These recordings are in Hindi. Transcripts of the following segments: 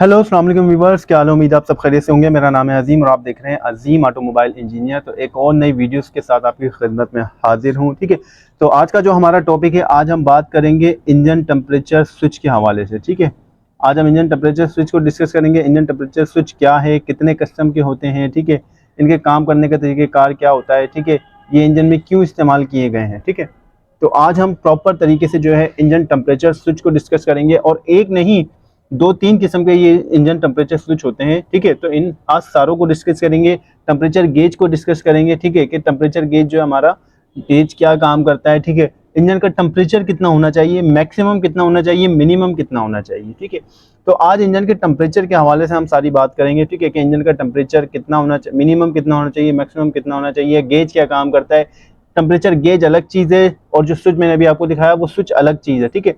हेलो अस्सलाम वालेकुम व्यूअर्स, क्या हाल है। उम्मीद आप सब खैरियत से होंगे। मेरा नाम है अजीम और आप देख रहे हैं अजीम ऑटोमोबाइल इंजीनियर। तो एक और नई वीडियोस के साथ आपकी खिदमत में हाजिर हूं। ठीक है, तो आज का जो हमारा टॉपिक है, आज हम बात करेंगे इंजन टेम्परेचर स्विच के हवाले से। ठीक है, आज हम इंजन टेम्परेचर स्विच को डिस्कस करेंगे। इंजन टेम्परेचर स्विच क्या है, कितने कस्टम के होते हैं, ठीक है, इनके काम करने का तरीक़ेकार क्या होता है, ठीक है, ये इंजन में क्यों इस्तेमाल किए गए हैं। ठीक है, तो आज हम प्रॉपर तरीके से जो है इंजन टेम्परेचर स्विच को डिस्कस करेंगे। और एक नहीं, दो तीन किस्म के ये इंजन टेम्परेचर स्विच होते हैं। ठीक है, तो इन आज सारों को डिस्कस करेंगे। टेम्परेचर गेज को डिस्कस करेंगे। ठीक है, कि टेम्परेचर गेज जो है हमारा गेज क्या काम करता है। ठीक है, इंजन का टेम्परेचर कितना होना चाहिए, मैक्सिमम कितना होना चाहिए, मिनिमम कितना होना चाहिए। ठीक है, तो आज इंजन के टेम्परेचर के हवाले से हम सारी बात करेंगे। ठीक है, कि इंजन का टेम्परेचर कितना होना चाहिए, मिनिमम कितना होना चाहिए, मैक्सिमम कितना होना चाहिए, गेज क्या काम करता है। टेम्परेचर गेज अलग चीज़ है और जो स्विच मैंने अभी आपको दिखाया वो स्विच अलग चीज़ है। ठीक है,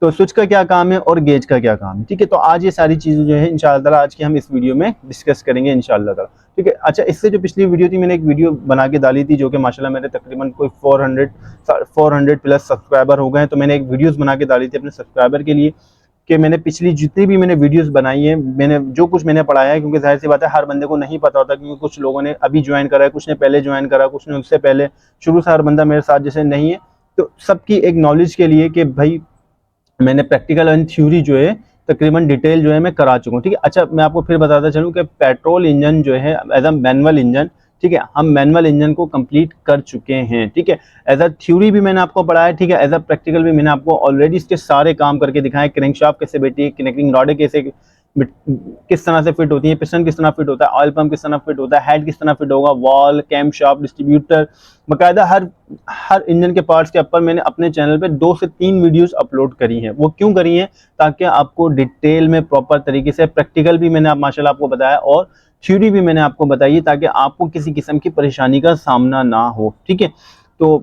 तो स्विच का क्या काम है और गेज का क्या काम है। ठीक है, तो आज ये सारी चीज़ें जो है इंशाअल्लाह ताला आज की हम इस वीडियो में डिस्कस करेंगे इंशाअल्लाह ताला। ठीक है, अच्छा, इससे जो पिछली वीडियो थी, मैंने एक वीडियो बना के डाली थी जो कि माशाल्लाह मेरे तकरीबन कोई 400 प्लस सब्सक्राइबर हो गए हैं। तो मैंने एक वीडियोस बना के डाली थी अपने सब्सक्राइबर के लिए कि मैंने पिछली जितनी भी मैंने वीडियोस बनाई है, मैंने जो कुछ मैंने पढ़ाया है, क्योंकि जाहिर सी बात है हर बंदे को नहीं पता होता, क्योंकि कुछ लोगों ने अभी ज्वाइन करा है, कुछ ने पहले ज्वाइन करा, कुछ ने उससे पहले। शुरू से हर बंदा मेरे साथ जैसे नहीं है। तो सबकी एक नॉलेज के लिए कि भाई मैंने प्रैक्टिकल एंड थ्योरी जो है तकरीबन डिटेल जो है मैं करा चुका हूँ। ठीक है, अच्छा, मैं आपको फिर बताता चलूँ कि पेट्रोल इंजन जो है एज अ मैनुअल इंजन, ठीक है, हम मैनुअल इंजन को कंप्लीट कर चुके हैं। ठीक है, एज अ थ्योरी भी मैंने आपको पढ़ाया। ठीक है, एज अ प्रैक्टिकल भी मैंने आपको ऑलरेडी इसके सारे काम करके दिखाए। क्रैंकशाफ्ट कैसे बैठी है, कनेक्टिंग रॉड कैसे किस तरह से फिट होती है, पिस्टन किस तरह फिट होता है, ऑयल पंप किस तरह फिट होता है, हेड किस तरह फिट होगा, वॉल, कैम शाफ्ट, डिस्ट्रीब्यूटर, बाकायदा हर हर इंजन के पार्ट्स के ऊपर मैंने अपने चैनल पे 2 से 3 वीडियोस अपलोड करी हैं। वो क्यों करी हैं? ताकि आपको डिटेल में प्रॉपर तरीके से प्रैक्टिकल भी मैंने माशाल्लाह आपको बताया और थ्योरी भी मैंने आपको बताई है, ताकि आपको किसी किस्म की परेशानी का सामना ना हो। ठीक है, तो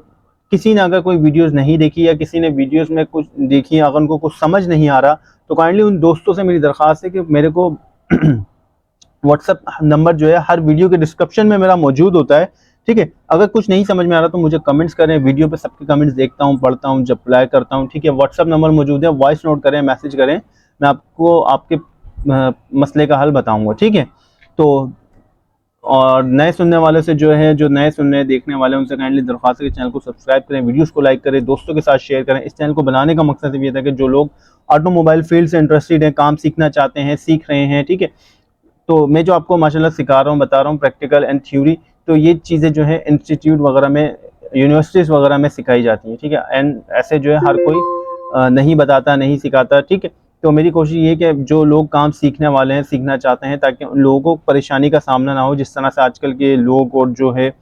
किसी ने अगर कोई वीडियोस नहीं देखी या किसी ने वीडियोस में कुछ देखी, अगर उनको कुछ समझ नहीं आ रहा, तो काइंडली उन दोस्तों से मेरी दरख्वास्त है कि मेरे को व्हाट्सएप नंबर जो है हर वीडियो के डिस्क्रिप्शन में मेरा मौजूद होता है। ठीक है, अगर कुछ नहीं समझ में आ रहा तो मुझे कमेंट्स करें। वीडियो पे सबके कमेंट्स देखता हूँ, पढ़ता हूँ, रिप्लाई करता हूँ। ठीक है, व्हाट्सएप नंबर मौजूद है, वॉइस नोट करें, मैसेज करें, मैं आपको आपके मसले का हल बताऊँगा। ठीक है, तो और नए सुनने वाले से जो है, जो नए सुनने देखने वाले, उनसे काइंडली दरख्वास्त है कि चैनल को सब्सक्राइब करें, वीडियोस को लाइक करें, दोस्तों के साथ शेयर करें। इस चैनल को बनाने का मकसद ये था कि जो लोग ऑटोमोबाइल फील्ड से इंटरेस्टेड हैं, काम सीखना चाहते हैं, सीख रहे हैं, ठीक है, तो मैं जो आपको माशाल्लाह सिखा रहा हूँ, बता रहा हूँ प्रैक्टिकल एंड थ्योरी, तो ये चीज़ें जो है इंस्टीट्यूट वगैरह में, यूनिवर्सिटीज़ वगैरह में सिखाई जाती हैं। ठीक है, एंड ऐसे जो है हर कोई नहीं बताता, नहीं सिखाता। ठीक है, तो मेरी कोशिश ये है कि जो लोग काम सीखने वाले हैं, सीखना चाहते हैं, ताकि उन लोगों को परेशानी का सामना ना हो। जिस तरह से आजकल के लोग और जो है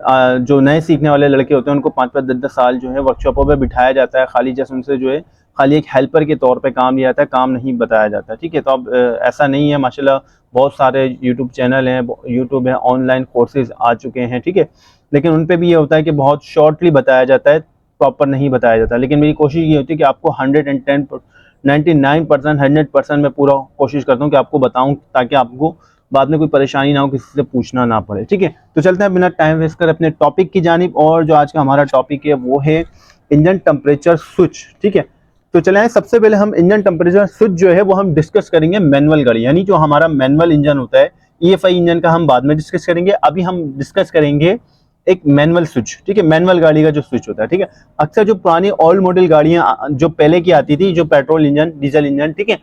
जो नए सीखने वाले लड़के होते हैं, उनको 5-5 10-10 साल जो है वर्कशॉपों पे बिठाया जाता है, खाली जैसे उनसे जो है खाली एक हेल्पर के तौर पे काम लिया जाता है, काम नहीं बताया जाता। ठीक है, तो अब ऐसा नहीं है, माशाल्लाह बहुत सारे यूट्यूब चैनल हैं, यूट्यूब है, ऑनलाइन कोर्सेज आ चुके हैं। ठीक है, लेकिन उन पे भी ये होता है कि बहुत शॉर्टली बताया जाता है, प्रॉपर नहीं बताया जाता। लेकिन मेरी कोशिश ये होती है कि आपको 110 99% 100% मैं पूरा कोशिश करता हूँ कि आपको बताऊँ, ताकि आपको बाद में कोई परेशानी ना हो, किसी से पूछना ना पड़े। ठीक है, तो चलते हैं बिना टाइम वेस्ट कर अपने टॉपिक की जानिब। और जो आज का हमारा टॉपिक है वो है इंजन टेम्परेचर स्विच। ठीक है, तो चले आए, सबसे पहले हम इंजन टेम्परेचर स्विच जो है वो हम डिस्कस करेंगे मैनुअल गाड़ी, यानी जो हमारा मैनुअल इंजन होता है। ईएफआई इंजन का हम बाद में डिस्कस करेंगे, अभी हम डिस्कस करेंगे एक मैनुअल स्विच। ठीक है, मैनुअल गाड़ी का जो स्विच होता है। ठीक है, अक्सर जो पुरानी ओल्ड मॉडल गाड़ियां जो पहले की आती थी, जो पेट्रोल इंजन, डीजल इंजन, ठीक है,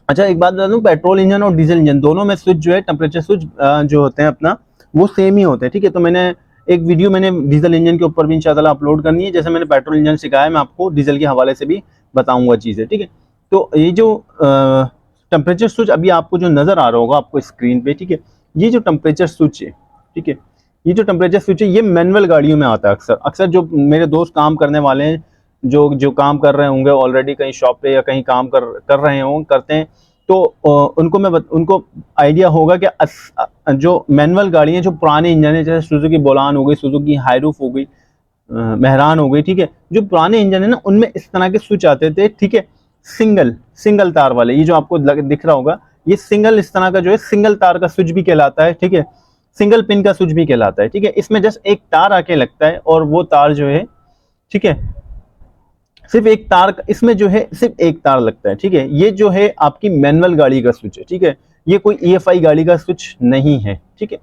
अच्छा एक बात बता दूं, पेट्रोल इंजन और डीजल इंजन दोनों में स्विच जो है, टेम्परेचर स्विच जो होते हैं अपना, वो सेम ही होते हैं। ठीक है, तो मैंने एक वीडियो मैंने डीजल इंजन के ऊपर भी इंशाल्लाह अपलोड करनी है, जैसे मैंने पेट्रोल इंजन सिखाया, मैं आपको डीजल के हवाले से भी बताऊंगा चीज़ें। ठीक है, तो ये जो टेम्परेचर स्विच अभी आपको जो नज़र आ रहा होगा आपको स्क्रीन पे, ठीक है, ये जो टेम्परेचर स्विच है, ठीक है, ये जो टेम्परेचर स्विच है, ये मैनुअल गाड़ियों में आता है। अक्सर अक्सर जो मेरे दोस्त काम करने वाले हैं, जो जो काम कर रहे होंगे ऑलरेडी, कहीं शॉप पे या कहीं काम कर रहे हों, करते हैं, तो उनको आइडिया होगा कि जो मैनुअल गाड़ी है, जो पुराने इंजन है, जैसे सुजुकी बोलान हो गई, सुजुकी हायरूफ हो गई, मेहरान हो गई, ठीक है, जो पुराने इंजन है ना, उनमें इस तरह के स्विच आते थे। ठीक है, सिंगल सिंगल तार वाले, ये जो आपको दिख रहा होगा, ये सिंगल इस तरह का जो है सिंगल तार का स्विच भी कहलाता है। ठीक है, सिंगल पिन का स्विच भी कहलाता है। ठीक है, इसमें जस्ट एक तार आके लगता है और वो तार जो है, ठीक है, सिर्फ एक तार, इसमें जो है सिर्फ एक तार लगता है, ठीक है। ये जो है आपकी मैनुअल गाड़ी का स्विच है, ठीक है। ये कोई EFI गाड़ी का स्विच नहीं है, ठीक है।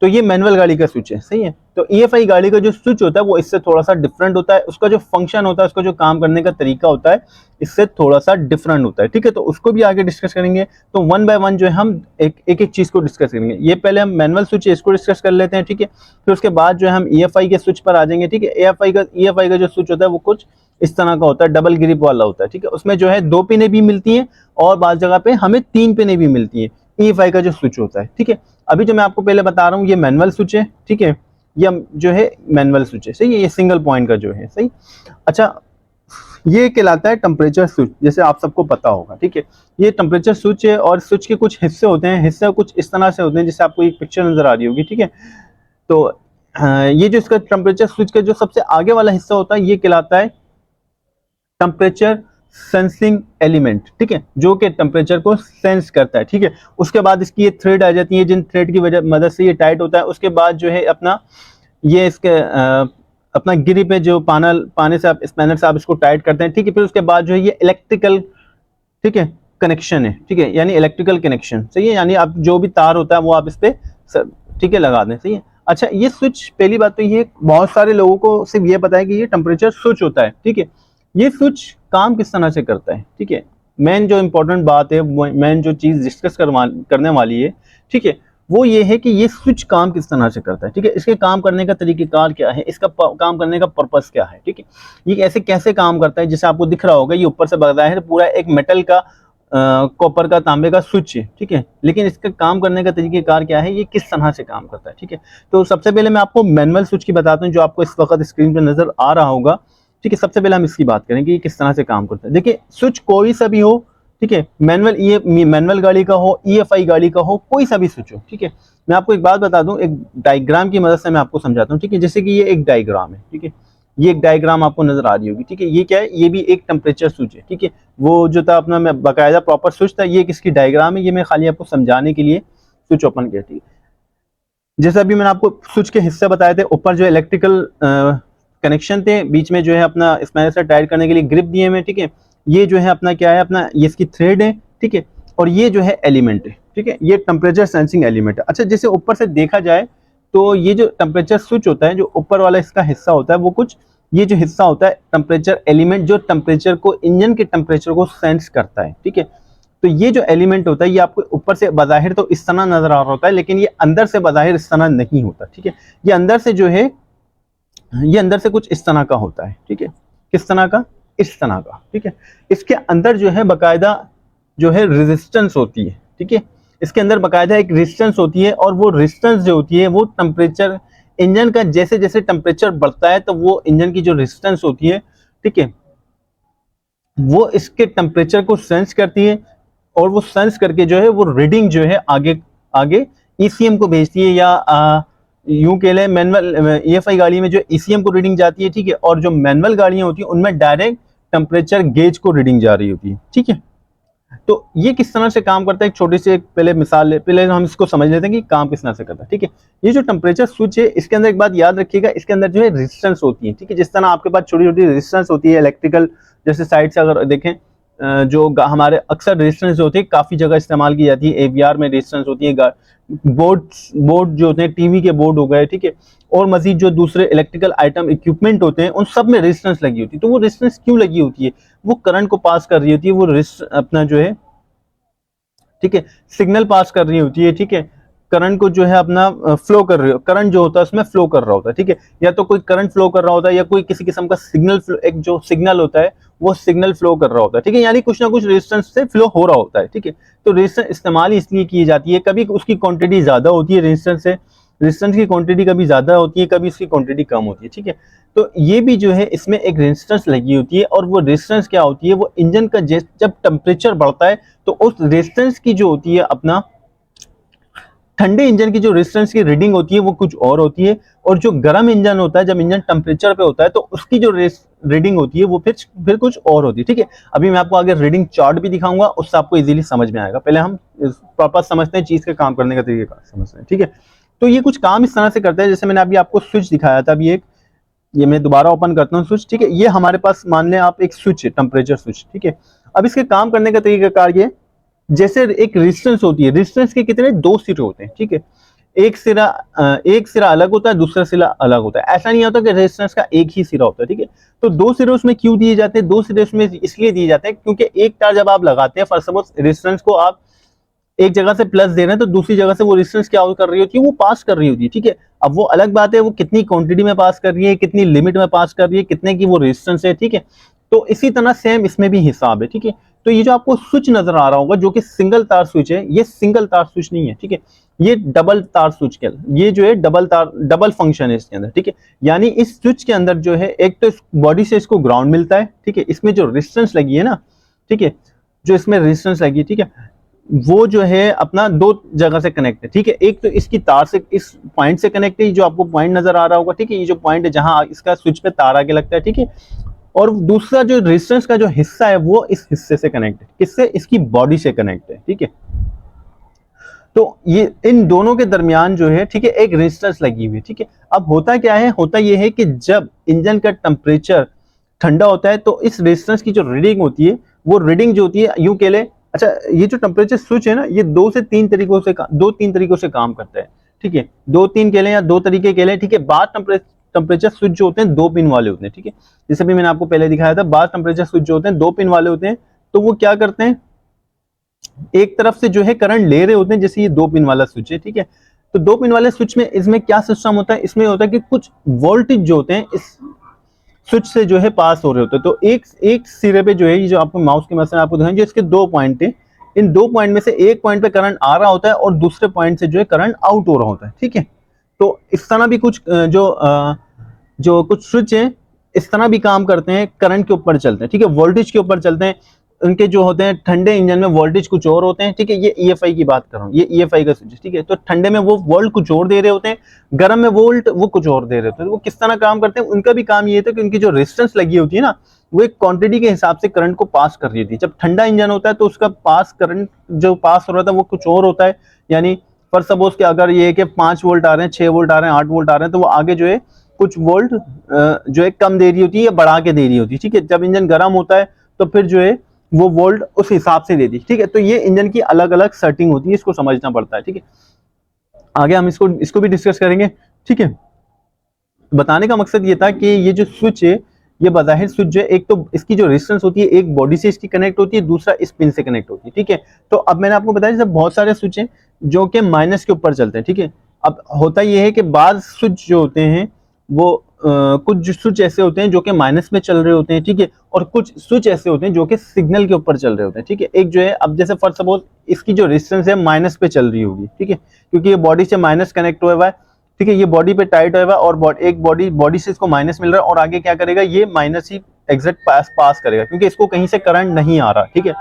तो ये मैनुअल गाड़ी का स्विच है, सही है। तो EFI गाड़ी का जो स्विच होता है वो इससे थोड़ा सा डिफरेंट होता है, उसका जो फंक्शन होता है, उसका जो काम करने का तरीका होता है इससे थोड़ा सा डिफरेंट होता है, ठीक है। तो उसको भी आगे डिस्कस करेंगे। तो वन बाय वन जो है हम एक चीज को डिस्कस करेंगे। ये पहले हम मैनुअल स्विच है इसको डिस्कस कर लेते हैं, ठीक है। फिर उसके बाद जो है हम EFI के स्विच पर आ जाएंगे, ठीक है। EFI का जो स्विच होता है वो कुछ इस तरह का होता है, डबल ग्रिप वाला होता है, ठीक है। उसमें जो है 2 पिनें भी मिलती हैं और बाज़ जगह पे हमें 3 पिनें भी मिलती हैं EFI का जो स्विच होता है, ठीक है। अभी जो मैं आपको पहले बता रहा हूँ ये मैनुअल स्विच है, ठीक है। ये जो है मैनुअल स्विच है, सही है। ये सिंगल पॉइंट का जो है, सही। अच्छा, ये कहलाता है टेम्परेचर स्विच, जैसे आप सबको पता होगा, ठीक है। ये टेम्परेचर स्विच है और स्विच के कुछ हिस्से होते हैं, हिस्से कुछ इस तरह से होते हैं जैसे आपको एक पिक्चर नजर आ रही होगी, ठीक है। तो ये जो इसका टेम्परेचर स्विच का जो सबसे आगे वाला हिस्सा होता है ये कहलाता है टेम्परेचर सेंसिंग एलिमेंट, ठीक है, जो कि टेम्परेचर को सेंस करता है, ठीक है। उसके बाद इसकी ये थ्रेड आ जाती है, जिन थ्रेड की वजह मदद से ये टाइट होता है। उसके बाद जो है अपना ये इसके अपना गिरी पे जो पाने से आप स्पैनर से आप इसको टाइट करते हैं, ठीक है। फिर उसके बाद जो है ये इलेक्ट्रिकल, ठीक है, कनेक्शन है, ठीक है, यानी इलेक्ट्रिकल कनेक्शन, सही है। यानी आप जो भी तार होता है वो आप इस पे, ठीक है, लगा दें, सही है। अच्छा, ये स्विच, पहली बात तो ये बहुत सारे लोगों को सिर्फ ये पता है कि ये टेम्परेचर स्विच होता है, ठीक है। ये स्विच काम किस तरह से करता है, ठीक है। मेन जो इंपॉर्टेंट बात है, मेन जो चीज डिस्कस करने वाली है, ठीक है, वो ये है कि ये स्विच काम किस तरह से करता है, ठीक है। इसके काम करने का तरीकेकार क्या है, इसका काम करने का पर्पस क्या है, ठीक है। ये ऐसे कैसे काम करता है, जैसे आपको दिख रहा होगा ये ऊपर से बग़ाहिर पूरा एक मेटल का कॉपर का, तांबे का स्विच है, ठीक है। लेकिन इसका काम करने का तरीकेकार क्या है, ये किस तरह से काम करता है, ठीक है। तो सबसे पहले मैं आपको मैनुअल स्विच की बताता हूँ जो आपको इस वक्त स्क्रीन पर नजर आ रहा होगा, ठीक है। सबसे पहले हम इसकी बात करें कि ये किस तरह से काम करता है। देखिए, स्विच कोई सा भी हो, ठीक है, मैनुअल गाड़ी का हो, EFI गाड़ी का हो, कोई सा भी स्विच हो, ठीक है। मैं आपको एक बात बता दूं, एक डायग्राम की मदद से मैं आपको समझाता हूँ, ठीक है। जैसे कि ये एक डायग्राम है, ठीक है, ये एक डायग्राम आपको नजर आ रही होगी, ठीक है। ये क्या है, ये भी एक टेम्परेचर स्विच है, ठीक है। वो जो था अपना मैं बाकायदा प्रॉपर स्विच था, ये किसकी डायग्राम है, ये मैं खाली आपको समझाने के लिए स्विच ओपन किया, ठीक है। जैसे अभी मैंने आपको स्विच के हिस्से बताए थे, ऊपर जो इलेक्ट्रिकल कनेक्शन थे, बीच में जो है अपना स्पैनर से टाइट करने के लिए ग्रिप दिए हुए, ठीक है। ये जो है अपना क्या है, अपना ये इसकी थ्रेड है, ठीक है। और ये जो है एलिमेंट है, ठीक है, ये टेम्परेचर सेंसिंग एलिमेंट है। अच्छा, जैसे ऊपर से देखा जाए तो ये जो टेम्परेचर स्विच होता है, जो ऊपर वाला इसका हिस्सा होता है वो कुछ, ये जो हिस्सा होता है टेम्परेचर एलिमेंट, जो टेम्परेचर को, इंजन के टेम्परेचर को सेंस करता है, ठीक है। तो ये जो एलिमेंट होता है ये आपको ऊपर से बज़ाहिर तो इस तरह नजर आ रहा होता है, लेकिन ये अंदर से बज़ाहिर इस तरह नहीं होता, ठीक है। ये अंदर से जो है, ये अंदर से कुछ इस तरह का होता है, ठीक है। किस तरह का, इस तरह का, ठीक है। इसके अंदर जो है बकायदा जो है रेजिस्टेंस होती है, ठीक है। इसके अंदर बकायदा एक रेजिस्टेंस होती है और वो रेजिस्टेंस जो होती है वो टेम्परेचर, इंजन का जैसे जैसे टेम्परेचर बढ़ता है तो वो इंजन की जो रेजिस्टेंस होती है, ठीक है, वो इसके टेम्परेचर को सेंस करती है और वो सेंस करके जो है वो रीडिंग जो है आगे आगे ECM को भेजती है, या यूं कह लें मैनुअल EFI गाड़ी में जो ECM को रीडिंग जाती है, ठीक है। और जो मैनुअल गाड़ियां होती हैं उनमें डायरेक्ट टेम्परेचर गेज को रीडिंग जा रही होती है, ठीक है। तो ये किस तरह से काम करता है, एक छोटी सी एक पहले मिसाल, पहले हम इसको समझ लेते हैं कि काम किस तरह से करता है, ठीक है। ये जो टेम्परेचर स्विच है इसके अंदर एक बात याद रखिएगा, इसके अंदर जो है रेजिस्टेंस होती है, ठीक है। जिस तरह आपके पास छोटी छोटी रेजिस्टेंस होती है इलेक्ट्रिकल, जैसे साइड से अगर देखें जो हमारे अक्सर रेजिस्टेंस होती है काफ़ी जगह इस्तेमाल की जाती है, AVR में रेजिस्टेंस होती है, बोर्ड जो होते हैं, टीवी के बोर्ड हो गए, ठीक है, और मजीद जो दूसरे इलेक्ट्रिकल आइटम इक्विपमेंट होते हैं उन सब में रेजिस्टेंस लगी होती है। तो वो रेजिस्टेंस क्यों लगी होती है, वो करंट को पास कर रही होती है, वो अपना जो है, ठीक है, सिग्नल पास कर रही होती है, ठीक है, करंट को जो है अपना फ्लो कर रही हो, करंट जो होता है उसमें फ्लो कर रहा होता है, ठीक है। या तो कोई करंट फ्लो कर रहा होता है या कोई किसी किस्म का सिग्नल, एक जो सिग्नल होता है वो सिग्नल फ्लो कर रहा होता है, ठीक है। यानी कुछ ना कुछ रेजिस्टेंस से फ्लो हो रहा होता है, ठीक है। तो रेजिस्टेंस इस्तेमाल इसलिए की जाती है, कभी उसकी क्वांटिटी ज्यादा होती है रेजिस्टेंस से, रेजिस्टेंस की क्वांटिटी कभी ज्यादा होती है, कभी उसकी क्वांटिटी कम होती है, ठीक है। तो ये भी जो है इसमें एक रेजिस्टेंस लगी होती है और वो रेजिस्टेंस क्या होती है, वो इंजन का जब टेम्परेचर बढ़ता है तो उस रेजिस्टेंस की जो होती है अपना ठंडे इंजन की जो रेजिस्टेंस की रीडिंग होती है वो कुछ और होती है, और जो गर्म इंजन होता है जब इंजन टेम्परेचर पे होता है तो उसकी जो रीडिंग होती है वो फिर कुछ और होती है, ठीक है। अभी मैं आपको आगे रीडिंग चार्ट भी दिखाऊंगा, उससे आपको इजीली समझ में आएगा। पहले हम प्रॉपर समझते हैं चीज के काम करने का तरीका समझते हैं, ठीक है। तो ये कुछ काम इस तरह से करता है, जैसे मैंने अभी आपको स्विच दिखाया था, अभी एक ये मैं दोबारा ओपन करता हूँ स्विच, ठीक है। ये हमारे पास मान लें आप एक स्विच है, टेम्परेचर स्विच, ठीक है। अब इसके काम करने का तरीकाकार ये, जैसे एक रेजिस्टेंस होती है, रेजिस्टेंस के कितने दो सिरे होते हैं, ठीक है। एक सिरा अलग होता है, दूसरा सिरा अलग होता है। ऐसा नहीं होता कि रेजिस्टेंस का एक ही सिरा होता है, ठीक है। तो दो सिरे उसमें क्यों दिए जाते हैं, दो सिरे उसमें इसलिए दिए जाते हैं क्योंकि एक तार जब आप लगाते हैं, फर्स्ट सपोज रेजिस्टेंस को आप एक जगह से प्लस दे रहे हैं तो दूसरी जगह से वो रेजिस्टेंस क्या कर रही होती है, वो पास कर रही होती है, ठीक है। अब वो अलग बात है वो कितनी क्वांटिटी में पास कर रही है, कितनी लिमिट में पास कर रही है, कितने की वो रेजिस्टेंस है, ठीक है। तो इसी तरह सेम इसमें भी हिसाब है, ठीक है। तो ये जो आपको स्विच नजर आ रहा होगा जो कि सिंगल तार स्विच है, ये सिंगल तार स्विच नहीं है, ठीक है। ये डबल तार स्विच के, ये जो है डबल तार, डबल फंक्शन है इसके अंदर, ठीक है। यानी इस स्विच के अंदर जो है एक तो इस बॉडी से इसको ग्राउंड मिलता है, ठीक है। इसमें जो रेजिस्टेंस लगी है ना, ठीक है, जो इसमें रेजिस्टेंस लगी है, ठीक है, वो जो है अपना दो जगह से कनेक्ट है, ठीक है। एक तो इसकी तार से, इस पॉइंट से कनेक्ट है, जो आपको पॉइंट नजर आ रहा होगा, ठीक है, ये जो पॉइंट है जहां इसका स्विच पे तार आगे लगता है, ठीक है। और दूसरा जो रेजिस्टेंस का जो हिस्सा है वो इस हिस्से से कनेक्ट है, किससे, इसकी बॉडी से कनेक्ट है, ठीक है। तो ये इन दोनों के दरमियान जो है, ठीक है, एक रेजिस्टेंस लगी हुई है, ठीक है। अब होता क्या है, होता ये है कि जब इंजन का टेम्परेचर ठंडा होता है तो इस रेजिस्टेंस की जो रीडिंग होती है, वो रीडिंग जो होती है यूं कह ले, अच्छा ये जो टेम्परेचर स्विच है ना, ये दो तीन तरीकों से काम करता है, ठीक है। दो तीन कह लें या दो तरीके कह लें, ठीक है। बाद टेम्परेचर स्विच जो होते हैं दो पिन वाले होते हैं, ठीक है। जैसे भी मैंने आपको पहले दिखाया था, बाद टेम्परेचर स्विच जो होते हैं दो पिन वाले होते हैं। तो वो क्या करते हैं, एक तरफ से जो है करंट ले रहे होते हैं, जैसे ये दो पिन वाला स्विच है, ठीक है। तो दो पिन वाले स्विच में इसमें क्या सिस्टम होता है, इसमें होता है कि कुछ वोल्टेज जो होते हैं इस स्विच से जो है पास हो रहे होते हैं। तो एक सिरे पे जो है, ये जो आपको माउस की मदद से आपको दिखाएं, जो इसके दो पॉइंट है, इन दो पॉइंट में से एक पॉइंट पे करंट आ रहा होता है और दूसरे पॉइंट से जो है करंट आउट हो रहा होता है, ठीक है। तो इस तरह भी कुछ जो कुछ स्विच है इस तरह भी काम करते हैं, करंट के ऊपर चलते हैं, ठीक है, वोल्टेज के ऊपर चलते हैं। उनके जो होते हैं ठंडे इंजन में वोल्टेज कुछ और होते हैं, ठीक है। ये ईएफआई की बात कर रहा हूँ, ये ईएफआई का स्विच, ठीक है। तो ठंडे में वो वोल्ट कुछ और दे रहे होते हैं, गर्म में वोल्ट वो कुछ और दे रहे होते हैं। वो किस तरह काम करते हैं, उनका भी काम ये था कि उनकी जो रेजिस्टेंस लगी होती है ना, वो एक क्वांटिटी के हिसाब से करंट को पास कर रही होती है। जब ठंडा इंजन होता है तो उसका पास करंट जो पास हो रहा था वो कुछ और होता है। यानी फॉर सपोज कि अगर ये है कि 5 वोल्ट आ रहे हैं, 6 वोल्ट आ रहे हैं, 8 वोल्ट आ रहे हैं, तो वो आगे जो है कुछ वोल्ट जो है कम दे रही होती है या बढ़ा के दे रही होती है, ठीक है। जब इंजन गर्म होता है तो फिर जो है वो वोल्ट उस हिसाब से दे दी, ठीक है। तो ये इंजन की अलग अलग सेटिंग होती है, इसको समझना पड़ता है, ठीक है। आगे हम इसको भी डिस्कस करेंगे, ठीक है। बताने का मकसद ये था कि ये जो स्विच है, ये बाहिर स्विच जो है, एक तो इसकी जो रेजिस्टेंस होती है एक बॉडी से इसकी कनेक्ट होती है, दूसरा इस पिन से कनेक्ट होती है, ठीक है। तो अब मैंने आपको बताया जैसे बहुत सारे स्विच हैं जो कि माइनस के ऊपर चलते हैं, ठीक है। अब होता यह है कि बाद स्विच जो होते हैं वो कुछ स्विच ऐसे होते हैं जो कि माइनस में चल रहे होते हैं, ठीक है। और कुछ स्विच ऐसे होते हैं जो कि सिग्नल के ऊपर चल रहे होते हैं, ठीक है। एक जो है, अब जैसे फॉर सपोज इसकी जो रेजिस्टेंस है माइनस पे चल रही होगी, ठीक है, क्योंकि ये बॉडी से माइनस कनेक्ट हुआ है, ठीक है। ये बॉडी पे टाइट हुआ है और एक बॉडी से इसको माइनस मिल रहा है और आगे क्या करेगा, ये माइनस ही एग्जैक्ट पास करेगा क्योंकि इसको कहीं से करंट नहीं आ रहा, ठीक है।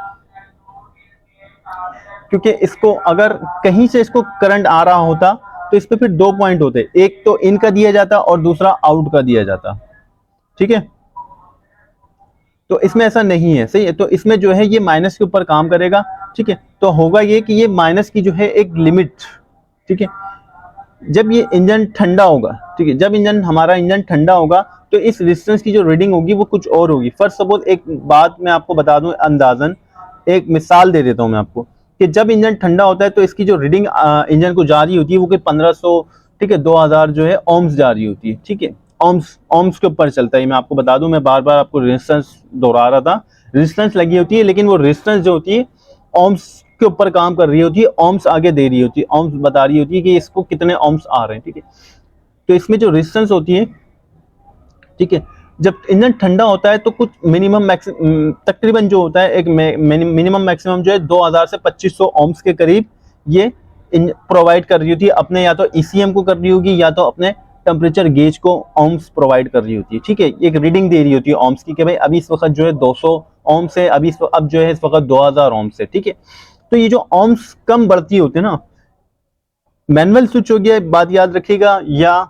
क्योंकि इसको अगर कहीं से इसको करंट आ रहा होता तो इस पे फिर दो पॉइंट होते, एक तो इन का दिया जाता और दूसरा आउट का दिया जाता, ठीक है। तो इसमें ऐसा नहीं है, सही है। तो इसमें जो है ये माइनस के ऊपर काम करेगा, ठीक है। तो होगा ये कि ये माइनस की जो है एक लिमिट, ठीक है, जब ये इंजन ठंडा होगा, ठीक है, जब हमारा इंजन ठंडा होगा तो इस रेजिस्टेंस की जो रीडिंग होगी वो कुछ और होगी। फर्स्ट सपोज एक बात मैं आपको बता दूं, अंदाजन एक मिसाल दे देता हूं मैं आपको कि जब इंजन ठंडा होता है तो इसकी जो रीडिंग इंजन को जा रही होती है वो कि 1500, ठीक है, 2000 जो है ओम्स जा रही होती है, ठीक है। ओम्स के ऊपर चलता है। मैं आपको बता दूं, मैं बार बार आपको रेजिस्टेंस दोहरा रहा था, रेजिस्टेंस लगी होती है लेकिन वो रेजिस्टेंस जो होती है ओम्स के ऊपर काम कर रही होती है, ओम्स आगे दे रही होती है, ओम्स बता रही होती है कि इसको कितने ओम्स आ रहे हैं, ठीक है। तो इसमें जो रेजिस्टेंस होती है, ठीक है, जब इंजन ठंडा होता है तो कुछ मिनिमम तकरीबन जो होता है एक मिनिमम मैक्सिमम जो है 2000 से 2500 ओम्स के करीब ये प्रोवाइड कर रही होती है अपने, या तो ईसीएम को कर रही होगी या तो अपने टेम्परेचर गेज को ओम्स प्रोवाइड कर रही होती है, ठीक है। एक रीडिंग दे रही होती है ओम्स की कि भाई अभी इस वक्त जो है 200 ओम्स है, अब जो है इस वक्त 2000 ओम्स है, ठीक है। तो ये जो ओम्स कम बढ़ती होती है ना, मैनुअल स्विच हो गया बात याद रखिएगा, या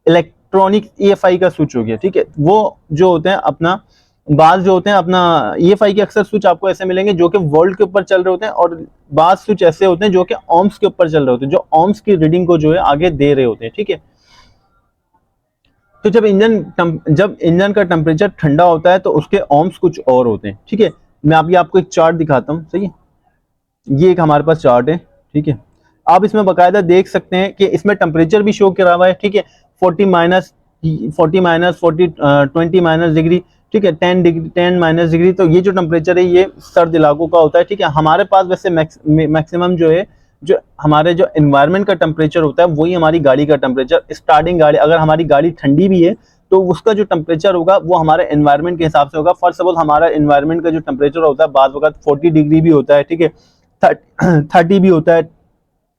इलेक्ट्रॉनिक ईएफआई का स्विच हो गया, ठीक है, वो जो होते हैं अपना बाज जो होते हैं अपना ईएफआई के अक्सर स्विच आपको ऐसे मिलेंगे जो कि वोल्ट के ऊपर चल रहे होते हैं और बाज स्विच ऐसे होते हैं जो कि ओम्स के ऊपर चल रहे होते हैं, जो ओम्स की रीडिंग को जो है आगे दे रहे होते हैं, ठीक है। तो जब इंजन का टेम्परेचर ठंडा होता है तो उसके ओम्स कुछ और होते हैं, ठीक है। मैं अभी आपको एक चार्ट दिखाता हूँ, सही है। ये एक हमारे पास चार्ट है, ठीक है। आप इसमें बकायदा देख सकते हैं कि इसमें टेम्परेचर भी शो करा हुआ है, ठीक है। 40 20 माइनस डिग्री, ठीक है। 10 माइनस डिग्री। तो ये जो टेम्परेचर है ये सर्द इलाकों का होता है, ठीक है। हमारे पास वैसे मैक्सिमम जो है, जो हमारे जो एनवायरनमेंट का टेम्परेचर होता है वही हमारी गाड़ी का टेम्परेचर, स्टार्टिंग गाड़ी, अगर हमारी गाड़ी ठंडी भी है तो उसका जो टेम्परेचर होगा वो हमारे एनवायरनमेंट के हिसाब से होगा। फर्स्ट ऑफ ऑल हमारा एनवायरनमेंट का जो टेम्परेचर होता है बाद वक्त 40 डिग्री भी होता है, ठीक है। 30 भी होता है,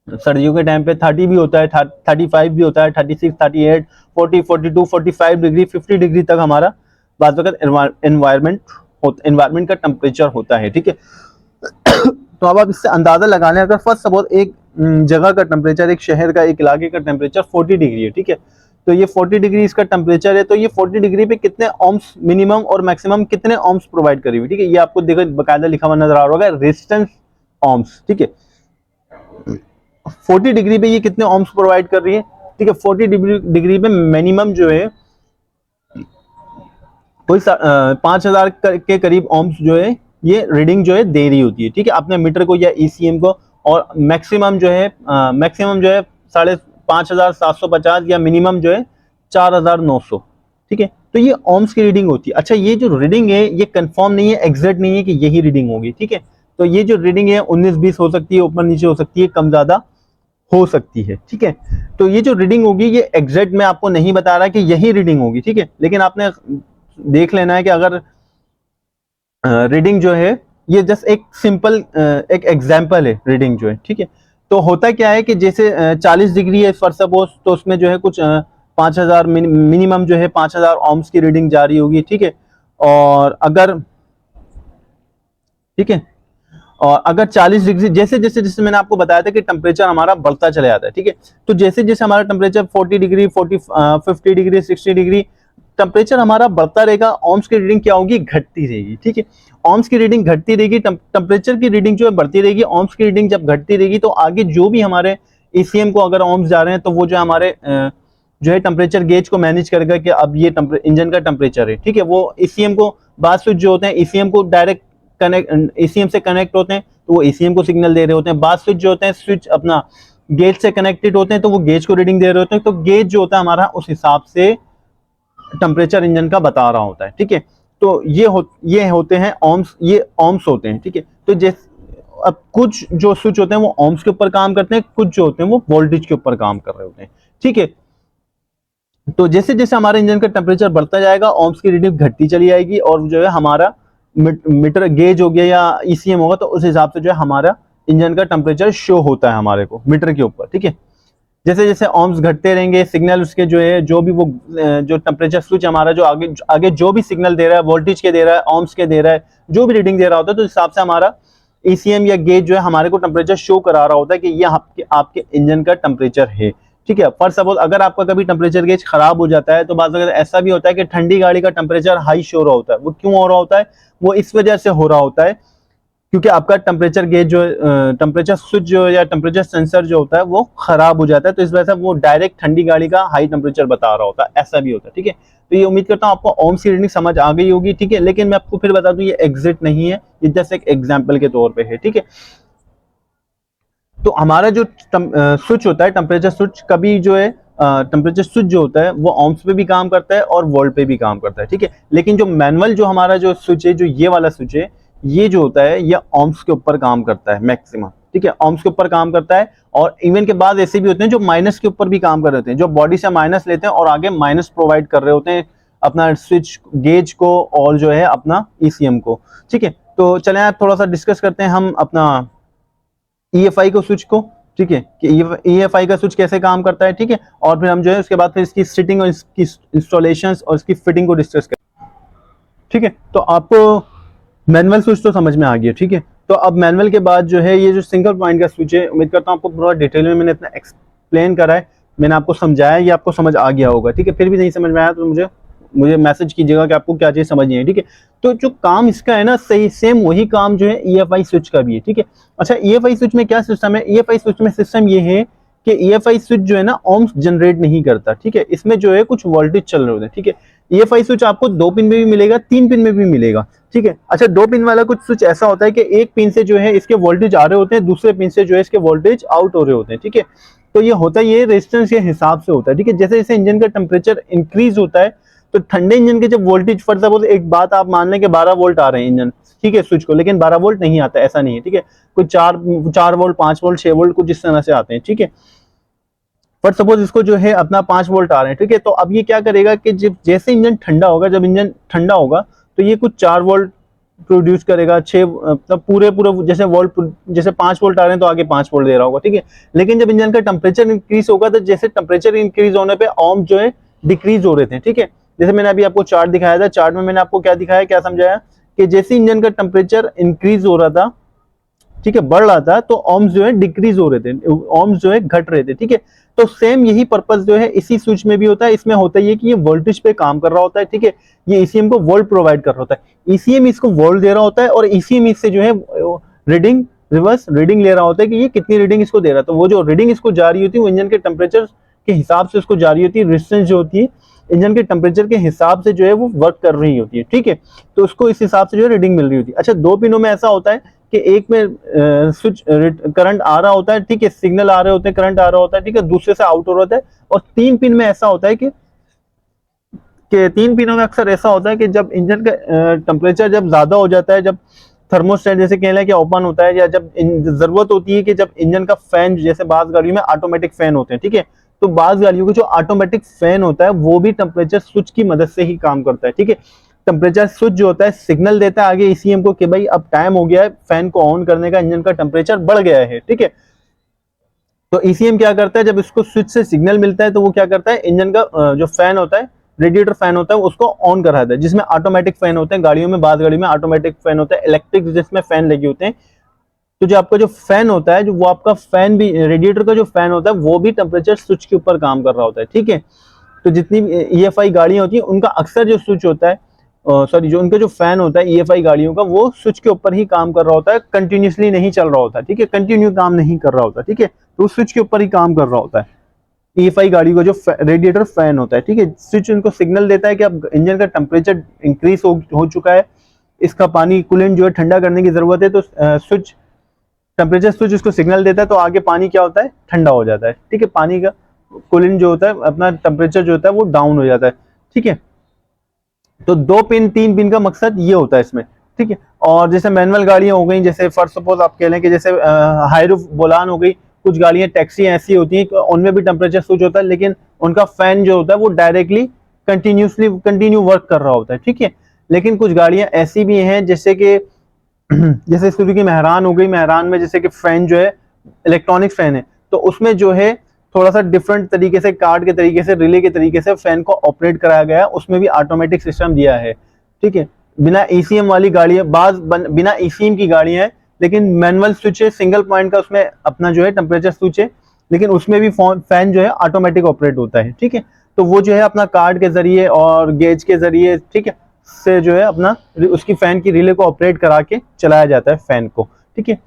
सर्दियों के टाइम पे 30 भी होता है, 35 भी होता है, 36, 38, 40, 42, 45 डिग्री, 50 डिग्री तक हमारा बाद वक्त एनवायरनमेंट का टेम्परेचर होता है, ठीक है। तो अब आप इससे अंदाजा लगा लें, अगर फर्स्ट ऑफ ऑल एक जगह का टेम्परेचर, एक शहर का, एक इलाके का टेम्परेचर 40 डिग्री है, ठीक है। तो ये 40 डिग्री इसका टेम्परेचर है, तो ये 40 डिग्री पे कितने ओम्स मिनिमम और मैक्सिमम कितने ओम्स प्रोवाइड करी हुई, ठीक है। ये आपको देखो बकायदा लिखा हुआ नजर आ रहा होगा, रेजिस्टेंस ओम्स, ठीक है। 40 डिग्री पे ये कितने ओम्स प्रोवाइड कर रही है, ठीक है। 40 डिग्री पे मिनिमम जो है कोई 5000 के करीब ओम्स जो है ये रीडिंग जो है दे रही होती है, ठीक है, अपने मीटर को या ईसीएम को। और मैक्सिमम जो है 5,750 या मिनिमम जो है 4,900, ठीक है। तो ये ओम्स की रीडिंग होती है। अच्छा, ये जो रीडिंग है ये कंफर्म नहीं है, एग्जैक्ट नहीं है कि यही रीडिंग होगी, ठीक है। तो ये जो रीडिंग है 19-20 हो सकती है, ऊपर नीचे हो सकती है, कम ज्यादा हो सकती है, ठीक है। तो ये जो रीडिंग होगी ये एग्जैक्ट मैं आपको नहीं बता रहा कि यही रीडिंग होगी, ठीक है, लेकिन आपने देख लेना है कि अगर रीडिंग जो है ये जस्ट एक सिंपल एक एग्जाम्पल है रीडिंग जो है, ठीक है। तो होता क्या है कि जैसे 40 डिग्री है फॉर सपोज, तो उसमें जो है कुछ 5,000 मिनिमम जो है 5,000 ओम्स की रीडिंग जा रही होगी, ठीक है। और अगर, ठीक है, और अगर 40 डिग्री, जैसे जैसे जैसे मैंने आपको बताया था कि टेम्परेचर हमारा बढ़ता चला जाता है, ठीक है। तो जैसे जैसे हमारा temperature 40 degree, 50 degree, 60 degree temperature हमारा बढ़ता रहेगा, ओम्स की रीडिंग क्या होगी, घटती रहेगी, ठीक है। ओम्स की रीडिंग घटती रहेगी, टेम्परेचर की रीडिंग जो है बढ़ती रहेगी, ओम्स की रीडिंग जब घटती रहेगी तो आगे जो भी हमारे ईसीएम को अगर ओम्स जा रहे हैं तो वो जो हमारे जो है टेम्परेचर गेज को मैनेज करेगा कि अब ये इंजन का टेम्परेचर है, ठीक है। वो ईसीएम को, बाद स्विच जो होते हैं ईसीएम को डायरेक्ट कनेक्ट, ईसीएम से कनेक्ट होते हैं तो वो ईसीएम को सिग्नल दे रहे होते हैं। बाद स्विच जो होते हैं, स्विच अपना गेज से कनेक्टेड होते हैं तो वो गेज को रीडिंग दे रहे होते हैं। तो गेज जो होता है हमारा उस हिसाब से टेम्परेचर इंजन का बता रहा होता है, ठीक है। तो ये होते हैं ओम्स, ये ओम्स होते हैं, ठीक है। तो जैसे अब कुछ जो स्विच होते हैं वो ओम्स के ऊपर काम करते हैं, कुछ जो होते हैं वो वोल्टेज के ऊपर काम कर रहे होते हैं, ठीक है। तो जैसे जैसे हमारे इंजन का टेम्परेचर बढ़ता जाएगा ओम्स की रीडिंग घटती चली जाएगी, और जो है हमारा मीटर गेज हो गया या ईसीएम होगा तो उस हिसाब से जो है हमारा इंजन का टेम्परेचर शो होता है हमारे को मीटर के ऊपर, ठीक है। जैसे जैसे ओम्स घटते रहेंगे, सिग्नल उसके जो है, जो भी वो जो टेम्परेचर स्विच हमारा जो आगे आगे जो भी सिग्नल दे रहा है, वोल्टेज के दे रहा है, ओम्स के दे रहा है, जो भी रीडिंग दे रहा होता है, तो इस हिसाब से हमारा ईसीएम या गेज जो है हमारे को टेम्परेचर शो करा रहा होता है कि ये आपके इंजन का टेम्परेचर है, ठीक है। फॉर सपोज अगर आपका कभी टेम्परेचर गेज खराब हो जाता है तो बात अगर ऐसा भी होता है कि ठंडी गाड़ी का टेम्परेचर हाई शो रहा होता है। वो क्यों हो रहा होता है, वो इस वजह से हो रहा होता है क्योंकि आपका टेम्परेचर गेज जो टेम्परेचर स्विच जो या टेम्परेचर सेंसर जो होता है वो खराब हो जाता है, तो इस वजह से वो डायरेक्ट ठंडी गाड़ी का हाई टेम्परेचर बता रहा होता है, ऐसा भी होता है, ठीक है। तो ये उम्मीद करता हूँ आपको ओम्स की रीडिंग समझ आ गई होगी, ठीक है। लेकिन मैं आपको फिर बता दूं ये एग्जैक्ट नहीं है, ये जस्ट एक एग्जाम्पल के तौर पर है, ठीक है। तो हमारा जो स्विच होता है, टेम्परेचर स्विच, कभी जो है टेम्परेचर स्विच जो होता है वो ओम्स पे भी काम करता है और वोल्ट पे भी काम करता है, ठीक है। लेकिन जो मैनुअल जो हमारा जो स्विच है, जो ये वाला स्विच है, ये जो होता है ये ओम्स के ऊपर काम करता है मैक्सिमम, ठीक है, ओम्स के ऊपर काम करता है। और इवन के बाद ऐसे भी होते हैं जो माइनस के ऊपर भी काम कर रहे होते हैं, जो बॉडी से माइनस लेते हैं और आगे माइनस प्रोवाइड कर रहे होते हैं अपना स्विच गेज को और जो है अपना ईसीएम को, ठीक है। तो चलें आप थोड़ा सा डिस्कस करते हैं हम अपना ईएफआई को स्विच को, ठीक है, कि ईएफआई का स्विच कैसे काम करता है, ठीक है। और फिर हम जो है उसके बाद फिर इसकी सेटिंग और इसकी इंस्टॉलेशन और इसकी फिटिंग को डिस्कस करें, ठीक है। तो आपको मैनुअल स्विच तो समझ में आ गया, ठीक है। तो अब मैनुअल के बाद जो है ये जो सिंगल पॉइंट का स्विच है, उम्मीद करता हूँ आपको पूरा डिटेल में मैंने इतना एक्सप्लेन करा है, मैंने आपको समझाया, ये आपको समझ आ गया होगा, ठीक है। फिर भी नहीं समझ में आया तो मुझे मैसेज कीजिएगा कि आपको क्या चीज़ समझ नहीं है, ठीक है। तो जो काम इसका है ना, सही सेम वही काम जो है ईएफआई स्विच का भी है, ठीक है। अच्छा, ईएफआई स्विच में क्या सिस्टम है, ईएफआई स्विच में सिस्टम ये है कि EFI स्विच जो है ना ohms जनरेट नहीं करता, ठीक है। इसमें जो है कुछ वोल्टेज चल रहे होते हैं, ठीक है। EFI स्विच आपको 2 पिन में भी मिलेगा, 3 पिन में भी मिलेगा, ठीक है। अच्छा, 2 पिन वाला कुछ स्विच ऐसा होता है कि एक पिन से जो है इसके वोल्टेज आ रहे होते हैं, दूसरे पिन से जो है इसके वोल्टेज आउट हो रहे होते हैं, ठीक है। तो ये होता है, ये रेजिस्टेंस के हिसाब से होता है, ठीक है। जैसे जैसे इंजन का टेम्परेचर इंक्रीज होता है तो ठंडे इंजन के जब वोल्टेज, फॉर एग्जाम्पल एक बात आप मान लें कि 12 वोल्ट आ रहे हैं इंजन, ठीक है, स्विच को, लेकिन 12 वोल्ट नहीं आता, ऐसा नहीं है, ठीक है। कुछ 4 वोल्ट, 5 वोल्ट, 6 वोल्ट कुछ इस तरह से आते हैं, ठीक है। पर सपोज इसको जो है अपना 5 वोल्ट आ रहे हैं, ठीक है। तो अब ये क्या करेगा कि जब जैसे इंजन ठंडा होगा, जब इंजन ठंडा होगा तो ये कुछ 4 वोल्ट प्रोड्यूस करेगा, 6 मतलब पूरे जैसे वोल्ट, जैसे 5 वोल्ट आ रहे हैं तो आगे 5 वोल्ट दे रहा होगा, ठीक है। लेकिन जब इंजन का टेम्परेचर इंक्रीज होगा तो जैसे टेम्परेचर इंक्रीज होने पे ohms जो है डिक्रीज हो रहे थे, ठीक है। जैसे मैंने अभी आपको चार्ट दिखाया था, चार्ट में मैंने आपको क्या दिखाया, क्या समझाया कि जैसे इंजन का टेम्परेचर इंक्रीज हो रहा था, ठीक है, बढ़ रहा था, तो ohms जो है डिक्रीज हो रहे थे, ohms जो है घट रहे थे, ठीक है। तो सेम यही पर्पस जो है इसी स्विच में भी होता है। इसमें होता है कि ये वोल्टेज पे काम कर रहा होता है, ठीक है। ये ईसीएम को वोल्ट प्रोवाइड कर रहा होता है, ईसीएम इसको वोल्ट दे रहा होता है और ईसीएम इससे जो है रीडिंग, रिवर्स रीडिंग ले रहा होता है कि ये कितनी रीडिंग इसको दे रहा है। तो वो जो रीडिंग इसको जा रही होती है वो इंजन के टेम्परेचर के हिसाब से उसको जा रही होती है, रेजिस्टेंस जो होती है इंजन के टेम्परेचर के हिसाब से जो है वो वर्क कर रही होती है, ठीक है। तो उसको इस हिसाब से जो है रीडिंग मिल रही होती है। अच्छा, 2 पिनों में ऐसा होता है कि एक में स्विच करंट आ रहा होता है, ठीक है, सिग्नल आ रहे होते हैं, करंट आ रहा होता है, ठीक है, दूसरे से आउट हो रहा होता है। और 3 पिन में ऐसा होता है कि 3 पिनों में अक्सर ऐसा होता है कि जब इंजन का टेम्परेचर जब ज्यादा हो जाता है, जब थर्मोस्टेट जैसे कह लें कि ओपन होता है, या जब जरूरत होती है कि जब इंजन का फैन, जैसे बास गाड़ियों में ऑटोमेटिक फैन होते हैं, ठीक है, तो बास गाड़ियों का जो ऑटोमेटिक फैन होता है वो भी टेम्परेचर स्विच की मदद से ही काम करता है, ठीक है। टेम्परेचर स्विच जो होता है सिग्नल देता है आगे ईसीएम को कि भाई अब टाइम हो गया है फैन को ऑन करने का, इंजन का टेम्परेचर बढ़ गया है, ठीक है। तो ईसीएम क्या करता है, जब इसको स्विच से सिग्नल मिलता है तो वो क्या करता है, इंजन का जो फैन होता है, रेडिएटर फैन होता है, उसको ऑन कराता है। जिसमें ऑटोमेटिक फैन होते हैं गाड़ियों में, बाद गाड़ी में ऑटोमेटिक फैन होता है, इलेक्ट्रिक जिसमें फैन लगे होते हैं। तो जो आपका जो फैन होता है, जो वो आपका फैन भी, रेडिएटर का जो फैन होता है वो भी टेम्परेचर स्विच के ऊपर काम कर रहा होता है, ठीक है। तो जितनी ईएफआई गाड़ियां होती है उनका अक्सर जो स्विच होता है, सॉरी, जो उनका जो फैन होता है ईएफआई गाड़ियों का, वो स्विच के ऊपर ही काम कर रहा होता है, कंटिन्यूसली नहीं चल रहा होता, ठीक है, कंटिन्यू काम नहीं कर रहा होता, ठीक है। तो स्विच के ऊपर ही काम कर रहा होता है ईएफआई गाड़ी का जो रेडिएटर फैन होता है, ठीक है। स्विच उनको सिग्नल देता है कि अब इंजन का टेम्परेचर इंक्रीज हो चुका है, इसका पानी कूलेंट जो है ठंडा करने की जरूरत है। तो स्विच टेम्परेचर स्विच इसको सिग्नल देता है, तो आगे पानी क्या होता है, ठंडा हो जाता है, ठीक है। पानी का कूलेंट जो होता है, अपना टेम्परेचर जो होता है वो डाउन हो जाता है, ठीक है। तो 2 पिन 3 पिन का मकसद ये होता है इसमें, ठीक है। और जैसे मैनुअल गाड़ियां हो गई, जैसे फॉर सपोज आप कह लें कि जैसे हाईरूफ बोलान हो गई, कुछ गाड़ियां टैक्सी ऐसी होती हैं उनमें भी टेम्परेचर स्विच होता है, लेकिन उनका फैन जो होता है वो डायरेक्टली कंटिन्यू वर्क कर रहा होता है, ठीक है। लेकिन कुछ गाड़ियां ऐसी भी हैं जैसे कि जैसे सुजुकी मेहरान हो गई, मेहरान में जैसे कि फैन जो है इलेक्ट्रॉनिक फैन है, तो उसमें जो है थोड़ा सा डिफरेंट तरीके से, कार्ड के तरीके से, रिले के तरीके से फैन को ऑपरेट कराया गया है, उसमें भी ऑटोमेटिक सिस्टम दिया है, ठीक है। बिना ईसीएम वाली गाड़ियां, बिना ईसीएम की गाड़ियां हैं, लेकिन मैनुअल स्विच है, सिंगल पॉइंट का उसमें अपना जो है टेम्परेचर स्विच है, लेकिन उसमें भी फैन जो है ऑटोमेटिक ऑपरेट होता है, ठीक है। तो वो जो है अपना कार्ड के जरिए और गेज के जरिए, ठीक है, से जो है अपना उसकी फैन की रिले को ऑपरेट करा के चलाया जाता है फैन को, ठीक है।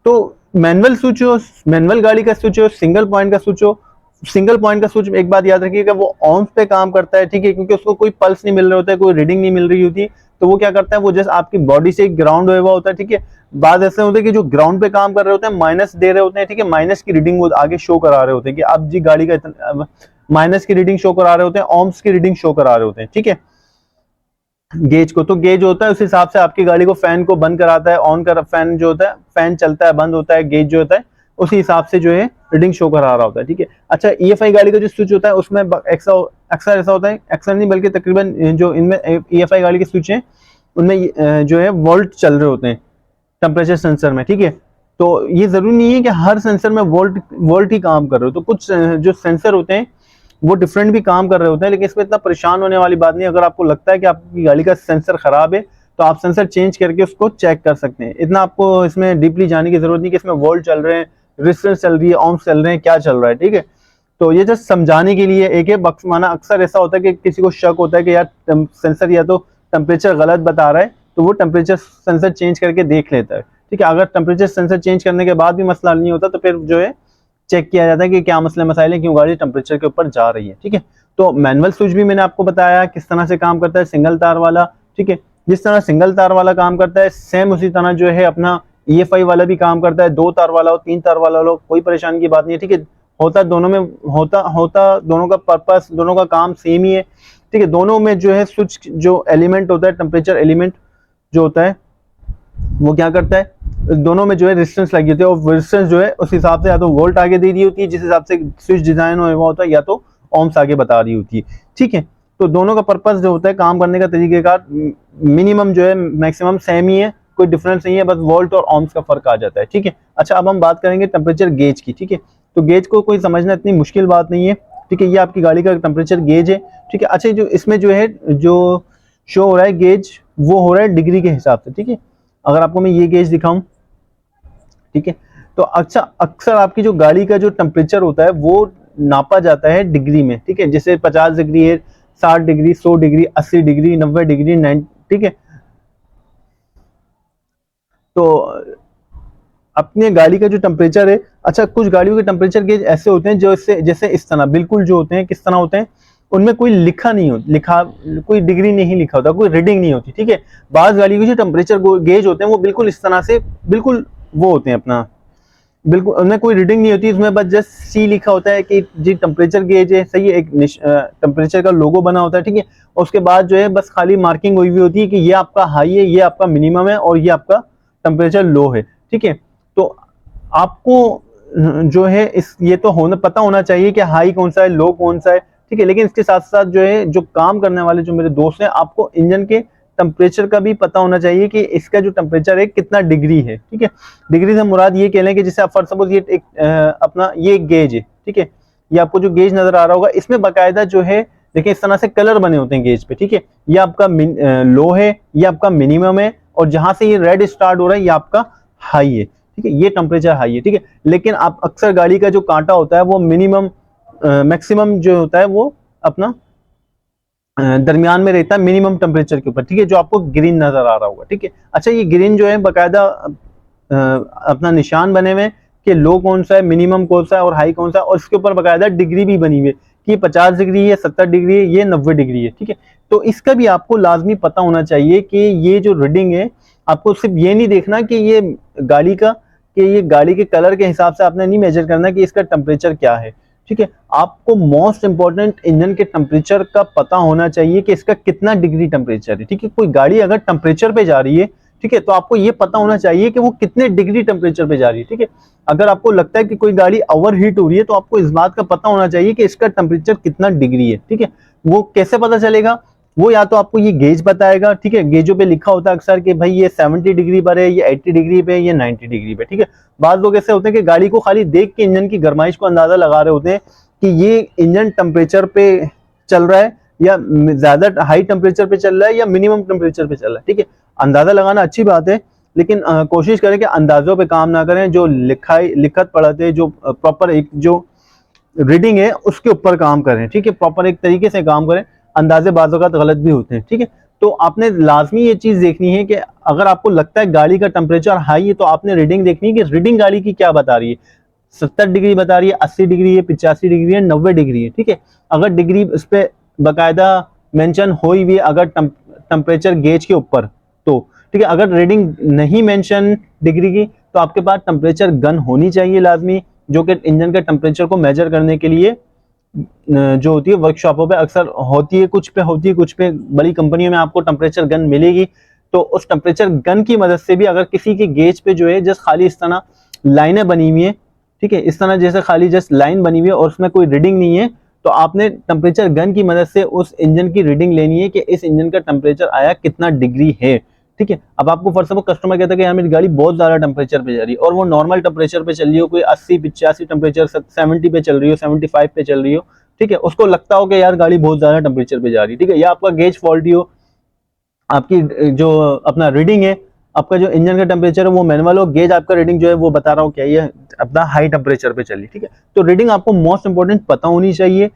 तो मैनुअल स्विच हो, मैनुअल गाड़ी का स्विच हो, सिंगल पॉइंट का स्विच हो, सिंगल पॉइंट का स्विच एक बात याद रखिएगा वो ohms पे काम करता है, ठीक है, क्योंकि उसको कोई पल्स नहीं मिल रहा होता है, कोई रीडिंग नहीं मिल रही होती, तो वो क्या करता है, वो जस्ट आपकी बॉडी से ग्राउंड हुआ होता है, ठीक है। बाद ऐसे होते हैं कि जो ग्राउंड पे काम कर रहे होते हैं माइनस दे रहे होते हैं, ठीक है, माइनस की रीडिंग वो आगे शो करा रहे होते हैं कि अब जी गाड़ी का माइनस की रीडिंग शो करा रहे होते हैं, ohms की रीडिंग शो करा रहे होते हैं, ठीक है, गेज को। तो गेज होता है उस हिसाब से आपकी गाड़ी को फैन को बंद कराता है, ऑन कर, फैन जो होता है, फैन चलता है, बंद होता है, गेज जो होता है उसी हिसाब से जो है रीडिंग शो करा रहा होता है, ठीक है। अच्छा, ईएफआई गाड़ी का जो स्विच होता है उसमें अक्सर ऐसा होता है, अक्सर नहीं बल्कि तकरीबन जो इनमें ईएफआई गाड़ी के स्विच हैं उनमें जो है वोल्ट चल रहे होते हैं टेम्परेचर सेंसर में, ठीक है। तो ये जरूरी नहीं है कि हर सेंसर में वोल्ट ही काम कर रहे हो, तो कुछ जो सेंसर होते हैं वो डिफरेंट भी काम कर रहे होते हैं, लेकिन इसमें इतना परेशान होने वाली बात नहीं। अगर आपको लगता है कि आपकी गाड़ी का सेंसर खराब है तो आप सेंसर चेंज करके उसको चेक कर सकते हैं, इतना आपको इसमें डीपली जाने की जरूरत नहीं कि इसमें वोल्ट चल रहे हैं, रेजिस्टेंस चल रही है, ohms चल रहे हैं, क्या चल रहा है, ठीक है। तो ये जस्ट समझाने के लिए एक है, माना अक्सर ऐसा होता है कि किसी को शक होता है कि यार सेंसर या तो टेम्परेचर गलत बता रहा है, तो वो टेम्परेचर सेंसर चेंज करके देख लेता है, ठीक है। अगर टेम्परेचर सेंसर चेंज करने के बाद भी मसला नहीं होता तो फिर जो है चेक किया जाता है कि क्या मसले मसाइल है, क्यों गाड़ी टेम्परेचर के ऊपर जा रही है। ठीक है, तो मैनुअल स्विच भी मैंने आपको बताया किस तरह से काम करता है, सिंगल तार वाला। ठीक है, जिस तरह सिंगल तार वाला काम करता है सेम उसी तरह जो है अपना EFI वाला भी काम करता है। 2 तार वाला हो, 3 तार वाला हो, कोई परेशानी की बात नहीं है। ठीक है, होता दोनों में होता दोनों का पर्पस, दोनों का काम सेम ही है। ठीक है, दोनों में जो है स्विच जो एलिमेंट होता है, टेम्परेचर एलिमेंट जो होता है वो क्या करता है, दोनों में जो है रेजिस्टेंस लगी होती है और रेजिस्टेंस जो है उस हिसाब से या तो वोल्ट आगे दे दी होती है जिस हिसाब से स्विच डिजाइन हुआ होता है, या तो ओम्स आगे बता रही होती है। ठीक है, तो दोनों का पर्पस जो होता है, काम करने का तरीकेकार मिनिमम जो है मैक्सिमम सेम ही है, कोई डिफरेंस नहीं है, बस वोल्ट और ओम्स का फर्क आ जाता है। ठीक है, अच्छा अब हम बात करेंगे टेम्परेचर गेज की। ठीक है, तो गेज को कोई समझना इतनी मुश्किल बात नहीं है। ठीक है, ये आपकी गाड़ी का टेम्परेचर गेज है। ठीक है, अच्छा जो इसमें जो है जो शो हो रहा है गेज, वो हो रहा है डिग्री के हिसाब से। ठीक है, अगर आपको मैं ये गेज दिखाऊं, ठीक है, तो अच्छा अक्सर आपकी जो गाड़ी का जो टेम्परेचर होता है वो नापा जाता है डिग्री में। ठीक है, जैसे 50 डिग्री है, 60 डिग्री, 100 डिग्री, 80 डिग्री, 90 डिग्री, 90। ठीक है, तो अपने गाड़ी का जो टेम्परेचर है, अच्छा कुछ गाड़ियों के टेम्परेचर गेज ऐसे होते हैं जो इससे जैसे इस तरह बिल्कुल जो होते हैं, किस तरह होते हैं, उनमें कोई लिखा कोई डिग्री नहीं लिखा होता, कोई रीडिंग नहीं होती। ठीक है, बाज गाड़ियों के जो टेम्परेचर गेज होते हैं वो बिल्कुल इस तरह से बिल्कुल वो होते हैं अपना, बिल्कुल उनमें कोई रीडिंग नहीं होती, इसमें बस जस्ट सी लिखा होता है कि जी टेम्परेचर गेज है, सही है, एक टेम्परेचर का लोगो बना होता है। ठीक है, और उसके बाद जो है बस खाली मार्किंग हुई होती है कि ये आपका हाई है, ये आपका मिनिमम है और ये आपका टेम्परेचर लो है। ठीक है, तो आपको जो है इस ये तो पता होना चाहिए कि हाई कौन सा है, लो कौन सा है। ठीक है, लेकिन इसके साथ साथ जो है जो काम करने वाले जो मेरे दोस्त हैं, आपको इंजन के टेम्परेचर का भी पता होना चाहिए कि इसका जो टेम्परेचर है कितना डिग्री है। ठीक है, डिग्री से मुराद ये कह लें कि जैसे आप फॉर सपोज ये एक अपना ये एक गेज है। ठीक है, ये आपको जो गेज नजर आ रहा होगा इसमें बाकायदा जो है देखिए इस तरह से कलर बने होते हैं गेज पे। ठीक है, ये आपका लो है, ये आपका मिनिमम है, और जहां से ये रेड स्टार्ट हो रहा है ये आपका हाई है। ठीक है, ये टेम्परेचर हाई है। ठीक है, लेकिन आप अक्सर गाड़ी का जो कांटा होता है वो मिनिमम मैक्सिमम जो होता है वो अपना दरमियान में रहता है मिनिमम टेम्परेचर के ऊपर। ठीक है, जो आपको ग्रीन नजर आ रहा होगा। ठीक है, अच्छा ये ग्रीन जो है बाकायदा अपना निशान बने हुए कि लो कौन सा है, मिनिमम कौन सा है और हाई कौन सा है, और इसके ऊपर बाकायदा डिग्री भी बनी हुई है कि 50 डिग्री है, 70 डिग्री है, ये 90 डिग्री है। ठीक है, तो इसका भी आपको लाजमी पता होना चाहिए कि ये जो रीडिंग है, आपको सिर्फ ये नहीं देखना कि ये गाड़ी का कि ये गाड़ी के कलर के हिसाब से आपने नहीं मेजर करना कि इसका टेम्परेचर क्या है। ठीक है, आपको मोस्ट इंपॉर्टेंट इंजन के टेम्परेचर का पता होना चाहिए कि इसका कितना डिग्री टेम्परेचर है। ठीक है, कोई गाड़ी अगर टेम्परेचर पे जा रही है, ठीक है, तो आपको ये पता होना चाहिए कि वो कितने डिग्री टेम्परेचर पे जा रही है। ठीक है, अगर आपको लगता है कि कोई गाड़ी ओवर हीट हो रही है तो आपको इस बात का पता होना चाहिए कि इसका टेम्परेचर कितना डिग्री है। ठीक है, वो कैसे पता चलेगा, वो या तो आपको ये गेज बताएगा। ठीक है, गेजों पे लिखा होता है अक्सर कि भाई ये 70 डिग्री पर है, ये 80 डिग्री पे, ये 90 डिग्री पे। ठीक है, बाद लोग ऐसे होते हैं कि गाड़ी को खाली देख के इंजन की गरमाइश को अंदाजा लगा रहे होते हैं कि ये इंजन टेम्परेचर पे चल रहा है या ज्यादा हाई टेम्परेचर पे चल रहा है या मिनिमम टेम्परेचर पे चल रहा है। ठीक है, अंदाजा लगाना अच्छी बात है, लेकिन कोशिश करें कि अंदाजों पे काम ना करें, जो लिखत पढ़ते जो प्रॉपर एक जो रीडिंग है उसके ऊपर काम करें। ठीक है, प्रॉपर एक तरीके से काम करें, अंदाजे बाज़ औक़ात गलत भी होते हैं। ठीक है, तो आपने लाजमी ये चीज देखनी है कि अगर आपको लगता है गाड़ी का टेम्परेचर हाई है तो आपने रीडिंग देखनी है कि रीडिंग गाड़ी की क्या बता रही है, 70 डिग्री बता रही है, 80 डिग्री है, 85 डिग्री है, 90 डिग्री है। ठीक है, अगर डिग्री उस पर बाकायदा मेंशन हुई हुई अगर टेम्परेचर गेज के ऊपर तो ठीक है, अगर रीडिंग नहीं मेंशन डिग्री की तो आपके पास टेम्परेचर गन होनी चाहिए लाजमी, जो कि इंजन के टेम्परेचर को मेजर करने के लिए जो होती है वर्कशॉपों पे अक्सर होती है, कुछ पे होती है, कुछ पे बड़ी कंपनियों में आपको टेम्परेचर गन मिलेगी। तो उस टेम्परेचर गन की मदद से भी अगर किसी के गेज पे जो है जस्ट खाली इस तरह लाइनें बनी हुई है, ठीक है, इस तरह जैसे खाली जस्ट लाइन बनी हुई है और उसमें कोई रीडिंग नहीं है, तो आपने टेम्परेचर गन की मदद से उस इंजन की रीडिंग लेनी है कि इस इंजन का टेम्परेचर आया कितना डिग्री है। ठीक है, अब आपको फॉर सपोज कस्टमर कहता है कि यार मेरी गाड़ी बहुत ज्यादा टेम्परेचर पे जा रही है और वो नॉर्मल टेम्परेचर पे चल रही हो, कोई 80-85 टेम्परेचर 70 पे चल रही हो, 75 पे चल रही हो, ठीक है, उसको लगता हो कि यार गाड़ी बहुत ज्यादा टेम्परेचर पे जा रही है। ठीक है, या आपका गेज फॉल्टी हो, आपकी जो अपना रीडिंग है, आपका जो इंजन का टेम्परेचर है वो मैनुअल हो, गेज आपका रीडिंग जो है वो बता रहा हो क्या ये अपना हाई टेम्परेचर पे चली। ठीक है, तो रीडिंग आपको मोस्ट इंपॉर्टेंट पता होनी चाहिए।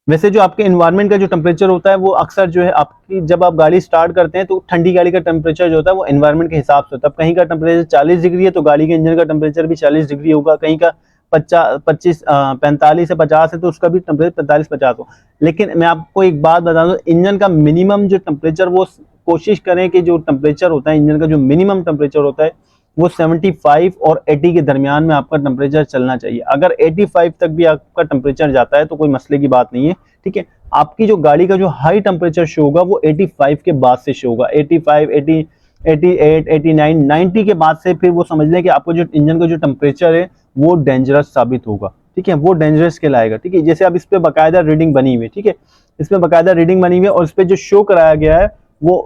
वैसे जो आपके एनवायरनमेंट का जो टेम्परेचर होता है वो अक्सर जो है आपकी जब आप गाड़ी स्टार्ट करते हैं तो ठंडी गाड़ी का टेम्परेचर जो होता है वो एनवायरनमेंट के हिसाब से होता है। कहीं का टेम्परेचर 40 डिग्री है तो गाड़ी के इंजन का टेम्परेचर भी 40 डिग्री होगा, कहीं का 25 45 से 50 है तो उसका भी टेम्परेचर 45-50 हो। लेकिन मैं आपको एक बात बता दूं, इंजन का मिनिमम जो टेम्परेचर, वो कोशिश करें कि जो टेम्परेचर होता है इंजन का, जो मिनिमम टेम्परेचर होता है वो 75 और 80 के दरमियान में आपका टेम्परेचर चलना चाहिए। अगर 85 तक भी आपका टेम्परेचर जाता है तो कोई मसले की बात नहीं है, ठीक है। आपकी जो गाड़ी का जो हाई टेम्परेचर शो होगा वो 85 के बाद से शो होगा। 85, 80, 88, 89, 90 के बाद से फिर वो समझ लें कि आपको जो इंजन का जो टेम्परेचर है वो डेंजरस साबित होगा, ठीक है, वो डेंजरस कहलाएगा, ठीक है। जैसे अब इस पे बाकायदा रीडिंग बनी हुई है, ठीक है, इसमें बाकायदा रीडिंग बनी हुई है और इस पे जो शो कराया गया है वो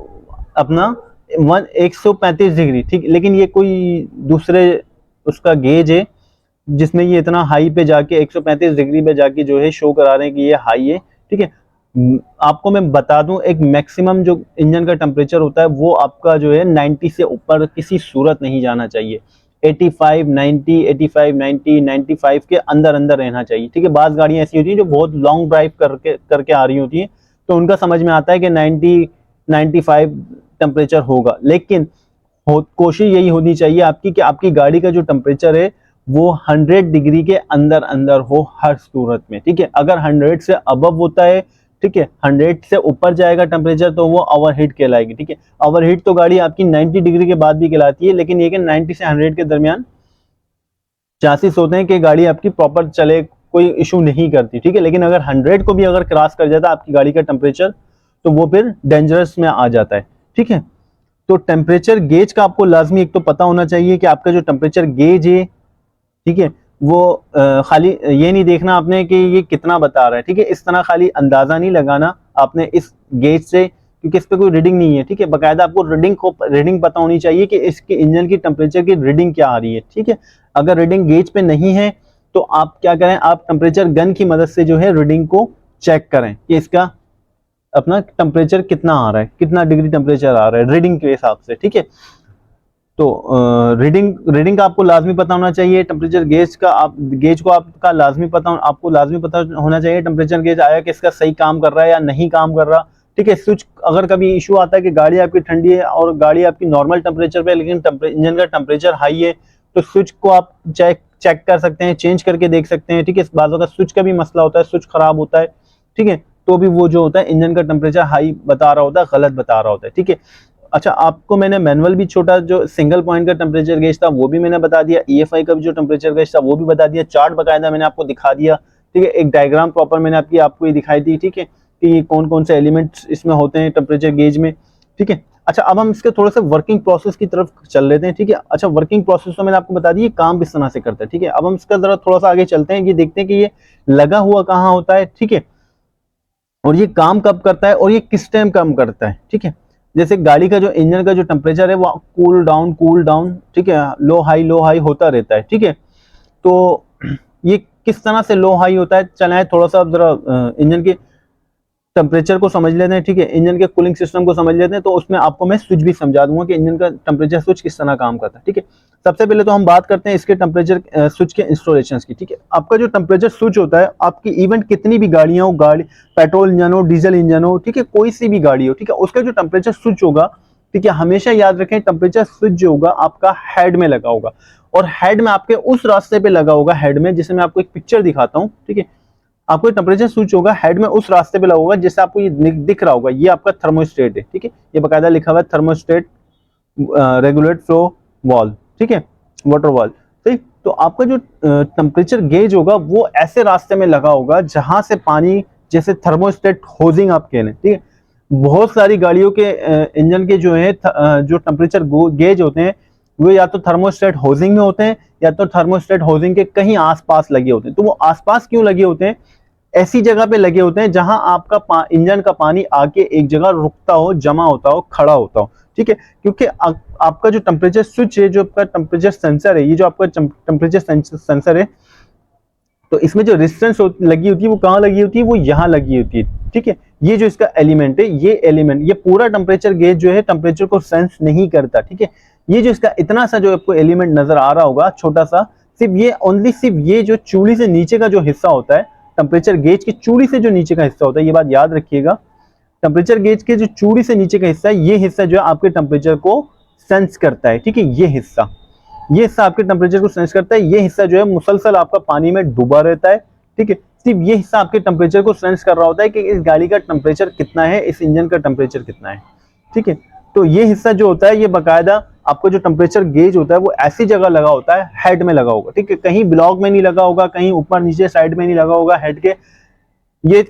अपना 135 डिग्री, ठीक। लेकिन ये कोई दूसरे उसका गेज है जिसमें ये इतना हाई पे जाके 135 डिग्री पे जाके जो है शो करा रहे हैं कि ये हाई है, ठीक है। आपको मैं बता दूं, एक मैक्सिमम जो इंजन का टेम्परेचर होता है वो आपका जो है 90 से ऊपर किसी सूरत नहीं जाना चाहिए। 85, 90, 85, 90, 95 के अंदर अंदर रहना चाहिए, ठीक है। बाज़ गाड़ियां ऐसी होती हैं जो बहुत लॉन्ग ड्राइव करके आ रही होती हैं, तो उनका समझ में आता है कि 90, 95 टेम्परेचर होगा। लेकिन कोशिश यही होनी चाहिए आपकी कि आपकी गाड़ी का जो टेम्परेचर है वो 100 डिग्री के अंदर अंदर हो हर सूरत में, ठीक है। अगर 100 से अबव होता है, ठीक है, 100 से ऊपर जाएगा टेम्परेचर तो वो ओवरहीट कहलाएगी, ठीक है। ओवरहीट तो गाड़ी आपकी 90 डिग्री के बाद भी कहलाती है, लेकिन ये कि 90 से 100 के दरमियान चांसेस होते हैं कि गाड़ी आपकी प्रॉपर चले, कोई इशू नहीं करती, ठीक है। लेकिन अगर 100 को भी अगर क्रॉस कर जाता है आपकी गाड़ी का टेम्परेचर तो वो फिर डेंजरस में आ जाता है, ठीक है। तो टेम्परेचर गेज का आपको लाजमी एक तो पता होना चाहिए कि आपका जो टेम्परेचर गेज है, ठीक है, वो खाली ये नहीं देखना आपने कि ये कितना बता रहा है, ठीक है। इस तरह खाली अंदाजा नहीं लगाना आपने इस गेज से, क्योंकि इस पे कोई रीडिंग नहीं है, ठीक है। बाकायदा आपको रीडिंग पता होनी चाहिए कि इसके इंजन की टेम्परेचर की रीडिंग क्या आ रही है, ठीक है। अगर रीडिंग गेज पे नहीं है तो आप क्या करें, आप टेम्परेचर गन की मदद से जो है रीडिंग को चेक करें कि इसका अपना टेम्परेचर कितना आ रहा है, कितना डिग्री टेम्परेचर आ रहा है रीडिंग के हिसाब से, ठीक है। तो रीडिंग का आपको लाजमी पता होना चाहिए। टेम्परेचर गेज का गेज को आपका आपको लाजमी पता होना चाहिए टेम्परेचर गेज आया कि इसका सही काम कर रहा है या नहीं काम कर रहा, ठीक है। स्विच, अगर कभी इशू आता है कि गाड़ी आपकी ठंडी है और गाड़ी आपकी नॉर्मल टेम्परेचर पे लेकिन इंजन का टेम्परेचर हाई है, तो स्विच को आप चेक कर सकते हैं, चेंज करके देख सकते हैं, ठीक है। बाज़ का स्विच का भी मसला होता है, स्विच खराब होता है, ठीक है, तो भी वो जो होता है इंजन का टेम्परेचर हाई बता रहा होता है, गलत बता रहा होता है, ठीक है। अच्छा, आपको मैंने मैनुअल भी छोटा जो सिंगल पॉइंट का टेम्परेचर गेज था वो भी मैंने बता दिया, EFI का भी जो टेम्परेचर गेज था वो भी बता दिया, चार्ट बकायदा मैंने आपको दिखा दिया, ठीक है। एक डायग्राम प्रॉपर मैंने आपको ये दिखाई दी, ठीक है, कि कौन कौन से एलिमेंट्स इसमें होते हैं टेम्परेचर गेज में, ठीक है। अच्छा, अब हम इसके थोड़ा सा वर्किंग प्रोसेस की तरफ चल लेते हैं, ठीक है। अच्छा, वर्किंग प्रोसेस तो मैंने आपको बता दी काम किस तरह से करता है, ठीक है। अब हम इसका जरा थोड़ा सा आगे चलते हैं, ये देखते हैं कि ये लगा हुआ कहाँ होता है, ठीक है, और ये काम कब करता है और ये किस टाइम काम करता है, ठीक है। जैसे गाड़ी का जो इंजन का जो टेम्परेचर है वो कूल डाउन, ठीक है, लो हाई होता रहता है, ठीक है। तो ये किस तरह से लो हाई होता है, चलाएं थोड़ा सा जरा इंजन के टेम्परेचर को समझ लेते हैं, ठीक है, इंजन के कूलिंग सिस्टम को समझ लेते हैं। तो उसमें आपको मैं स्विच भी समझा दूंगा कि इंजन का टेम्परेचर स्विच किस तरह काम करता है, ठीक है। सबसे पहले तो हम बात करते हैं इसके टेम्परेचर स्विच के इंस्टॉलेशन की, ठीक है। आपका जो टेम्परेचर स्विच होता है, आपकी इवेंट कितनी भी गाड़ियां हो, पेट्रोल इंजन हो, डीजल इंजन हो, ठीक है, कोई सी भी गाड़ी हो, ठीक है, उसका जो टेम्परेचर स्विच होगा, ठीक है, हमेशा याद रखें टेम्परेचर स्विच जो होगा आपका हेड में लगा होगा, और हेड में आपके उस रास्ते पे लगा होगा, हेड में, जिसे मैं आपको एक पिक्चर दिखाता हूँ, ठीक है। आपको टेम्परेचर स्विच होगा हेड में उस रास्ते पे लगा होगा जिससे आपको ये दिख रहा होगा, ये आपका थर्मोस्टेट है, ठीक है, ये बकायदा लिखा हुआ है थर्मोस्टेट रेगुलेट फ्लो वाल्व, ठीक है, वाटर वाल्व, ठीक। तो आपका जो टेम्परेचर गेज होगा वो ऐसे रास्ते में लगा होगा जहां से पानी, जैसे थर्मोस्टेट होजिंग आप कह रहे हैं, ठीक है। बहुत सारी गाड़ियों के इंजन के जो है जो टेम्परेचर गेज होते हैं वो या तो थर्मोस्टेट होजिंग में होते हैं या तो थर्मोस्टेट होजिंग के कहीं आसपास लगे होते हैं। तो वो आसपास क्यों लगे होते हैं, ऐसी जगह पे लगे होते हैं जहां आपका इंजन का पानी आके एक जगह रुकता हो, जमा होता हो, खड़ा होता हो, ठीक है। क्योंकि आपका जो टेम्परेचर स्विच है, जो आपका टेम्परेचर सेंसर है, ये जो आपका टेम्परेचर सेंसर है, तो इसमें जो रेजिस्टेंस लगी होती है वो कहाँ लगी होती है, वो यहाँ लगी होती है, ठीक है। ये जो इसका एलिमेंट है, ये एलिमेंट, ये पूरा टेम्परेचर गेज जो है टेम्परेचर को सेंस नहीं करता, ठीक है। ये जो इसका इतना सा जो आपको एलिमेंट नजर आ रहा होगा छोटा सा, सिर्फ ये जो चूड़ी से नीचे का जो हिस्सा होता है, टेम्परेचर गेज की चूड़ी से जो नीचे का हिस्सा होता है, ये बात याद रखिएगा, टेम्परेचर गेज के जो चूड़ी से नीचे का हिस्सा है, ये हिस्सा जो है आपके टेम्परेचर को सेंस करता है, ठीक है, ये हिस्सा, ये हिस्सा आपके टेम्परेचर को सेंस करता है, ये हिस्सा जो है मुसलसल आपका पानी में डूबा रहता है, ठीक है। सिर्फ ये हिस्सा आपके टेम्परेचर को सेंस कर रहा होता है कि इस गाड़ी का टेम्परेचर कितना है, इस इंजन का टेम्परेचर कितना है, ठीक है। तो ये हिस्सा जो होता है ये बाकायदा आपको जो टेम्परेचर गेज होता है वो ऐसी जगह लगा होता है, हेड में लगा होगा, ठीक है। कहीं ब्लॉक में नहीं लगा होगा, कहीं ऊपर नीचे साइड में नहीं लगा होगा हेड के, ये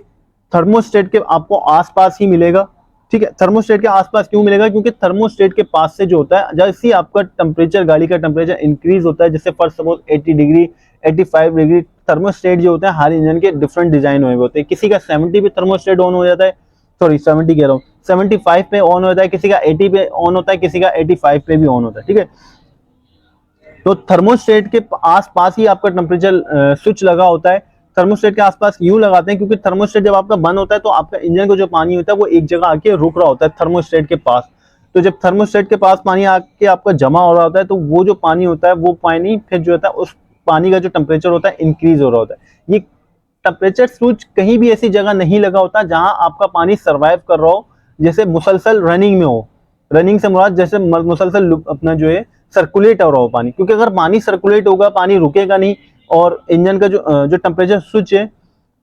थर्मोस्टेट के आपको आसपास ही मिलेगा, ठीक है। थर्मोस्टेट के आसपास क्यों मिलेगा? क्योंकि थर्मोस्टेट के पास से जो होता है, जैसे ही आपका टेम्परेचर, गाड़ी का टेम्परेचर इंक्रीज होता है, जैसे first suppose 80 degree 85 degree, thermostat जो होता है हर इंजन के डिफरेंट डिजाइन हुए होते हैं। किसी का 70 पे थर्मोस्टेट ऑन हो जाता है, सॉरी 70 कह रहा हूँ, 75 पे ऑन होता है, किसी का 80 पे ऑन होता है, किसी का 85 पे भी ऑन होता है, ठीक है। तो थर्मोस्टेट के आसपास ही आपका टेम्परेचर स्विच लगा होता है। थर्मोस्टेट के आसपास यूं लगाते हैं क्योंकि थर्मोस्टेट जब आपका बंद होता है तो आपका इंजन को जो पानी होता है वो एक जगह आके रुक रहा होता है थर्मोस्टेट के पास। तो जब थर्मोस्टेट के पास पानी आके आपका जमा हो रहा होता है तो वो जो पानी होता है वो पानी फिर जो होता है उस पानी का जो टेम्परेचर होता है इंक्रीज हो रहा होता है। ये टेम्परेचर स्विच कहीं भी ऐसी जगह नहीं लगा होता जहां आपका पानी सर्वाइव कर रहा हो, जैसे मुसलसल रनिंग में हो। रनिंग से मुराद जैसे मुसलसल अपना जो है सर्कुलेट हो रहा हो पानी, क्योंकि अगर पानी सर्कुलेट होगा पानी रुकेगा नहीं, और इंजन का जो टेम्परेचर स्विच है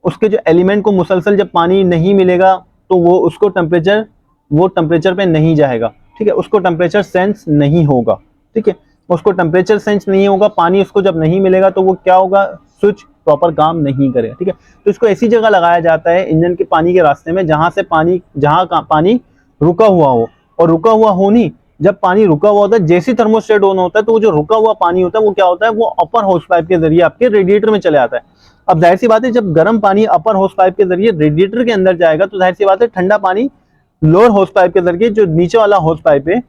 उसके जो एलिमेंट को मुसलसल जब पानी नहीं मिलेगा तो वो उसको टेम्परेचर पे नहीं जाएगा, ठीक है। उसको टेम्परेचर सेंस नहीं होगा, ठीक है। उसको टेम्परेचर सेंस नहीं होगा, पानी उसको जब नहीं मिलेगा तो वो क्या होगा, स्विच प्रॉपर काम नहीं करेगा, ठीक है। तो इसको ऐसी जगह लगाया जाता है इंजन के पानी के रास्ते में जहां से पानी रुका हुआ हो, और रुका हुआ हो नहीं, जब पानी रुका हुआ होता है जैसे थर्मोस्टेट ऑन होता है तो वो जो रुका हुआ पानी होता है वो क्या होता है, वो अपर होस पाइप के जरिए आपके रेडिएटर में चले आता है। अब जाहिर सी बात है जब गर्म पानी अपर होस पाइप के जरिए रेडिएटर के अंदर जाएगा तो जाहिर सी बात है ठंडा पानी लोअर होस पाइप के जरिए, जो नीचे वाला होस पाइप है,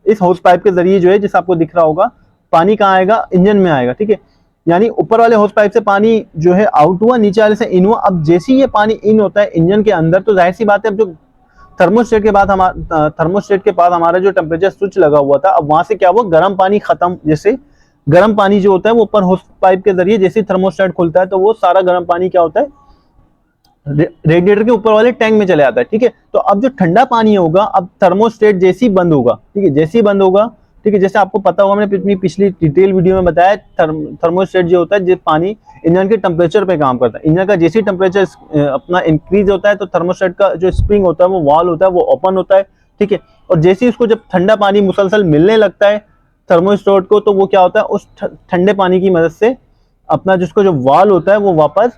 इस होस पाइप के जरिए जो है, जिस आपको दिख रहा होगा, पानी कहाँ आएगा, इंजन में आएगा, ठीक है। यानी ऊपर वाले होस पाइप से पानी जो है आउट हुआ, नीचे वाले से इन हुआ। अब जैसे ही ये पानी इन होता है इंजन के अंदर तो जाहिर सी बात है अब जो थर्मोस्टेट के पास हमारा जो टेम्परेचर स्विच लगा हुआ था, अब वहां से क्या हुआ, गर्म पानी खत्म, जैसे गर्म पानी जो होता है वो ऊपर होस पाइप के जरिए जैसे थर्मोस्टेट खुलता है तो वो सारा गर्म पानी क्या होता है, रेडिएटर के ऊपर वाले टैंक में चले आता है, ठीक है। तो अब जो ठंडा पानी होगा, अब थर्मोस्टेट जैसे ही बंद होगा, ठीक है, जैसे ही बंद होगा, ठीक है, जैसे आपको पता होगा मैंने अपनी पिछली डिटेल वीडियो में बताया, थर्मोस्टेट जो होता है जो पानी इंजन के टेम्परेचर पे काम करता है। इंजन का जैसे ही टेम्परेचर अपना इंक्रीज होता है तो थर्मोस्टेट का जो स्प्रिंग होता है वो वॉल होता है वो ओपन होता है, ठीक है। और जैसे ही उसको जब ठंडा पानी मुसलसल मिलने लगता है थर्मोस्टेट को, तो वो क्या होता है, उस ठंडे पानी की मदद से अपना जिसको जो वाल होता है वो वापस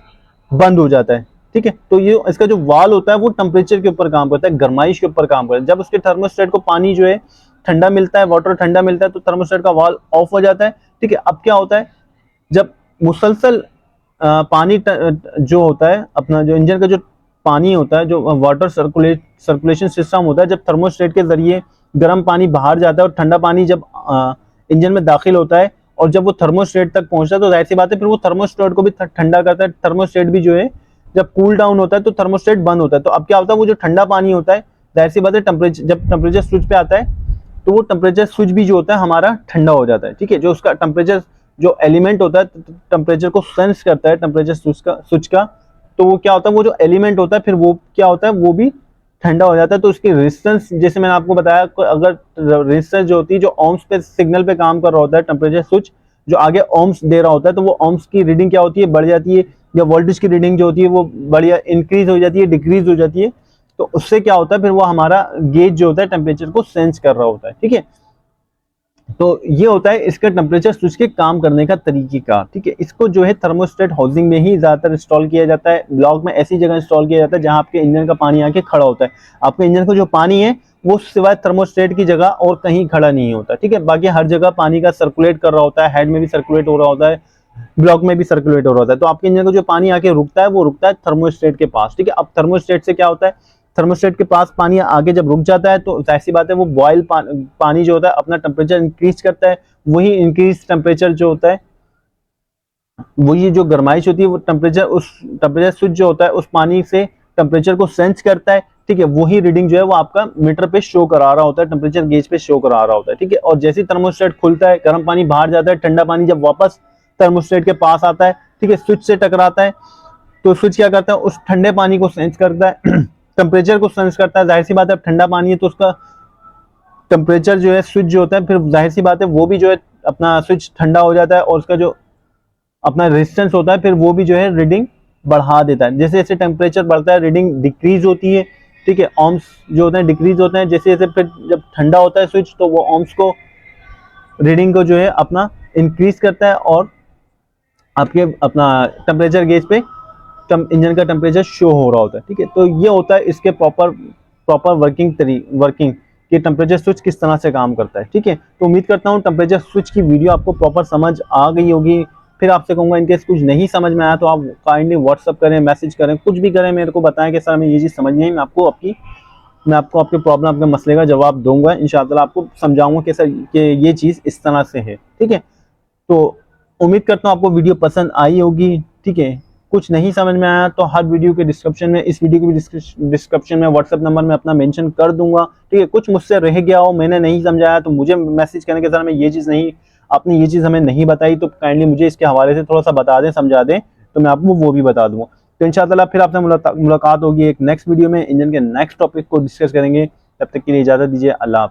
बंद हो जाता है, ठीक है। तो ये इसका जो वाल होता है वो टेम्परेचर के ऊपर काम करता है, गर्माइश के ऊपर काम करता है। जब उसके थर्मोस्टेट को पानी जो है ठंडा मिलता है, वाटर ठंडा मिलता है, तो थर्मोस्टेट का वाल ऑफ हो जाता है, ठीक है। अब क्या होता है, जब मुसलसल पानी जो होता है अपना जो इंजन का जो पानी होता है, जो वाटर सर्कुलेशन सिस्टम होता है, जब थर्मोस्टेट के जरिए गर्म पानी बाहर जाता है और ठंडा पानी जब इंजन में दाखिल होता है और जब वो थर्मोस्टेट तक पहुंचता है तो जाहिर सी बात है फिर वो थर्मोस्टेट को भी ठंडा करता है। थर्मोस्टेट भी जो है जब कूल डाउन होता है तो थर्मोस्टेट बंद होता है। तो अब क्या होता है, वो जो ठंडा पानी होता है, जाहिर सी बात है जब टेम्परेचर स्विच पे आता है तो वो टेम्परेचर स्विच भी जो होता है हमारा ठंडा हो जाता है, ठीक है। जो उसका टेम्परेचर जो एलिमेंट होता है टेम्परेचर को सेंस करता है टेम्परेचर स्विच का, तो वो क्या होता है, वो जो एलिमेंट होता है फिर वो क्या होता है, वो भी ठंडा हो जाता है। तो उसकी रेजिस्टेंस, जैसे मैंने आपको बताया, अगर रेजिस्टेंस जो होती है जो ओम्स पे सिग्नल पे काम कर रहा होता है टेम्परेचर स्विच जो आगे ओम्स दे रहा होता है, तो वो ओम्स की रीडिंग क्या होती है, बढ़ जाती है, या वोल्टेज की रीडिंग जो होती है वो बढ़िया इंक्रीज हो जाती है, डिक्रीज हो जाती है। तो उससे क्या होता है, फिर वो हमारा गेज जो होता है टेम्परेचर को सेंस कर रहा होता है, ठीक है। तो ये होता है इसका टेम्परेचर स्विच के काम करने का तरीका, ठीक है। इसको जो है थर्मोस्टेट हाउसिंग में ही ज्यादातर इंस्टॉल किया जाता है। ब्लॉक में ऐसी जगह इंस्टॉल किया जाता है जहां आपके इंजन का पानी आके खड़ा होता है। आपके इंजन का जो पानी है वो सिवाय थर्मोस्टेट की जगह और कहीं खड़ा नहीं होता, ठीक है। बाकी हर जगह पानी का सर्कुलेट कर रहा होता है, हेड में भी सर्कुलेट हो रहा होता है, ब्लॉक में भी सर्कुलेट हो रहा होता है। तो आपके इंजन का जो पानी आके रुकता है वो रुकता है थर्मोस्टेट के पास, ठीक है। अब थर्मोस्टेट से क्या होता है, थर्मोस्टेट के पास पानी आगे जब रुक जाता है तो जाहिर सी बात है वो बॉयल पानी जो होता है अपना टेम्परेचर इंक्रीज करता है। वही इंक्रीज टेम्परेचर जो होता है, वही जो गर्माइश होती है, वो टेम्परेचर स्विच जो होता है उस पानी से टेम्परेचर को सेंस करता है, ठीक है। वही रीडिंग जो है वो आपका मीटर पे शो करा रहा होता है, टेम्परेचर गेज पे शो करा रहा होता है, ठीक है। और जैसे ही थर्मोस्टेट खुलता है, गर्म पानी बाहर जाता है, ठंडा पानी जब वापस थर्मोस्टेट के पास आता है, ठीक है, स्विच से टकराता है, तो स्विच क्या करता है, उस ठंडे पानी को सेंस करता है, टेम्परेचर को सेंस करता है। जाहिर सी बात है ठंडा पानी है तो उसका टेम्परेचर जो है स्विच जो होता है, फिर जाहिर सी बात है वो भी जो है अपना स्विच ठंडा हो जाता है और उसका जो अपना रेजिस्टेंस होता है फिर वो भी जो है रीडिंग बढ़ा देता है। जैसे जैसे टेम्परेचर बढ़ता है रीडिंग डिक्रीज होती है, ठीक है, ohms जो होते हैं डिक्रीज होते हैं। जैसे जैसे फिर जब ठंडा होता है स्विच तो वो ohms को रीडिंग को जो है अपना इंक्रीज करता है और आपके अपना टेम्परेचर गेज पे इंजन का टेम्परेचर शो हो रहा होता है, ठीक है। तो ये होता है इसके प्रॉपर प्रॉपर वर्किंग कि टेम्परेचर स्विच किस तरह से काम करता है, ठीक है। तो उम्मीद करता हूँ टेम्परेचर स्विच की वीडियो आपको प्रॉपर समझ आ गई होगी। फिर आपसे कहूँगा इनकेस कुछ नहीं समझ में आया तो आप काइंडली व्हाट्सअप करें, मैसेज करें, कुछ भी करें, मेरे को बताएं कि सर हमें ये चीज़ समझ नहीं है, मैं आपको आपके प्रॉब्लम आपके मसले का जवाब दूंगा इंशाअल्लाह, आपको समझाऊंगा कि सर कि ये चीज़ इस तरह से है, ठीक है। तो उम्मीद करता हूँ आपको वीडियो पसंद आई होगी, ठीक है। कुछ नहीं समझ में आया तो हर वीडियो के डिस्क्रिप्शन में, इस वीडियो के भी डिस्क्रिप्शन में व्हाट्सएप नंबर में अपना मेंशन कर दूंगा, ठीक है। कुछ मुझसे रह गया हो, मैंने नहीं समझाया तो मुझे मैसेज करने के सर हमें ये चीज़ नहीं, आपने ये चीज़ हमें नहीं बताई तो काइंडली मुझे इसके हवाले से थोड़ा सा बता दें, समझा दें, तो मैं आपको वो भी बता दूंगा। तो इंशाअल्लाह फिर आपसे मुलाकात होगी एक नेक्स्ट वीडियो में, इंजन के नेक्स्ट टॉपिक को डिस्कस करेंगे। तब तक के लिए इजाज़त दीजिए, अल्लाह हाफ़िज़।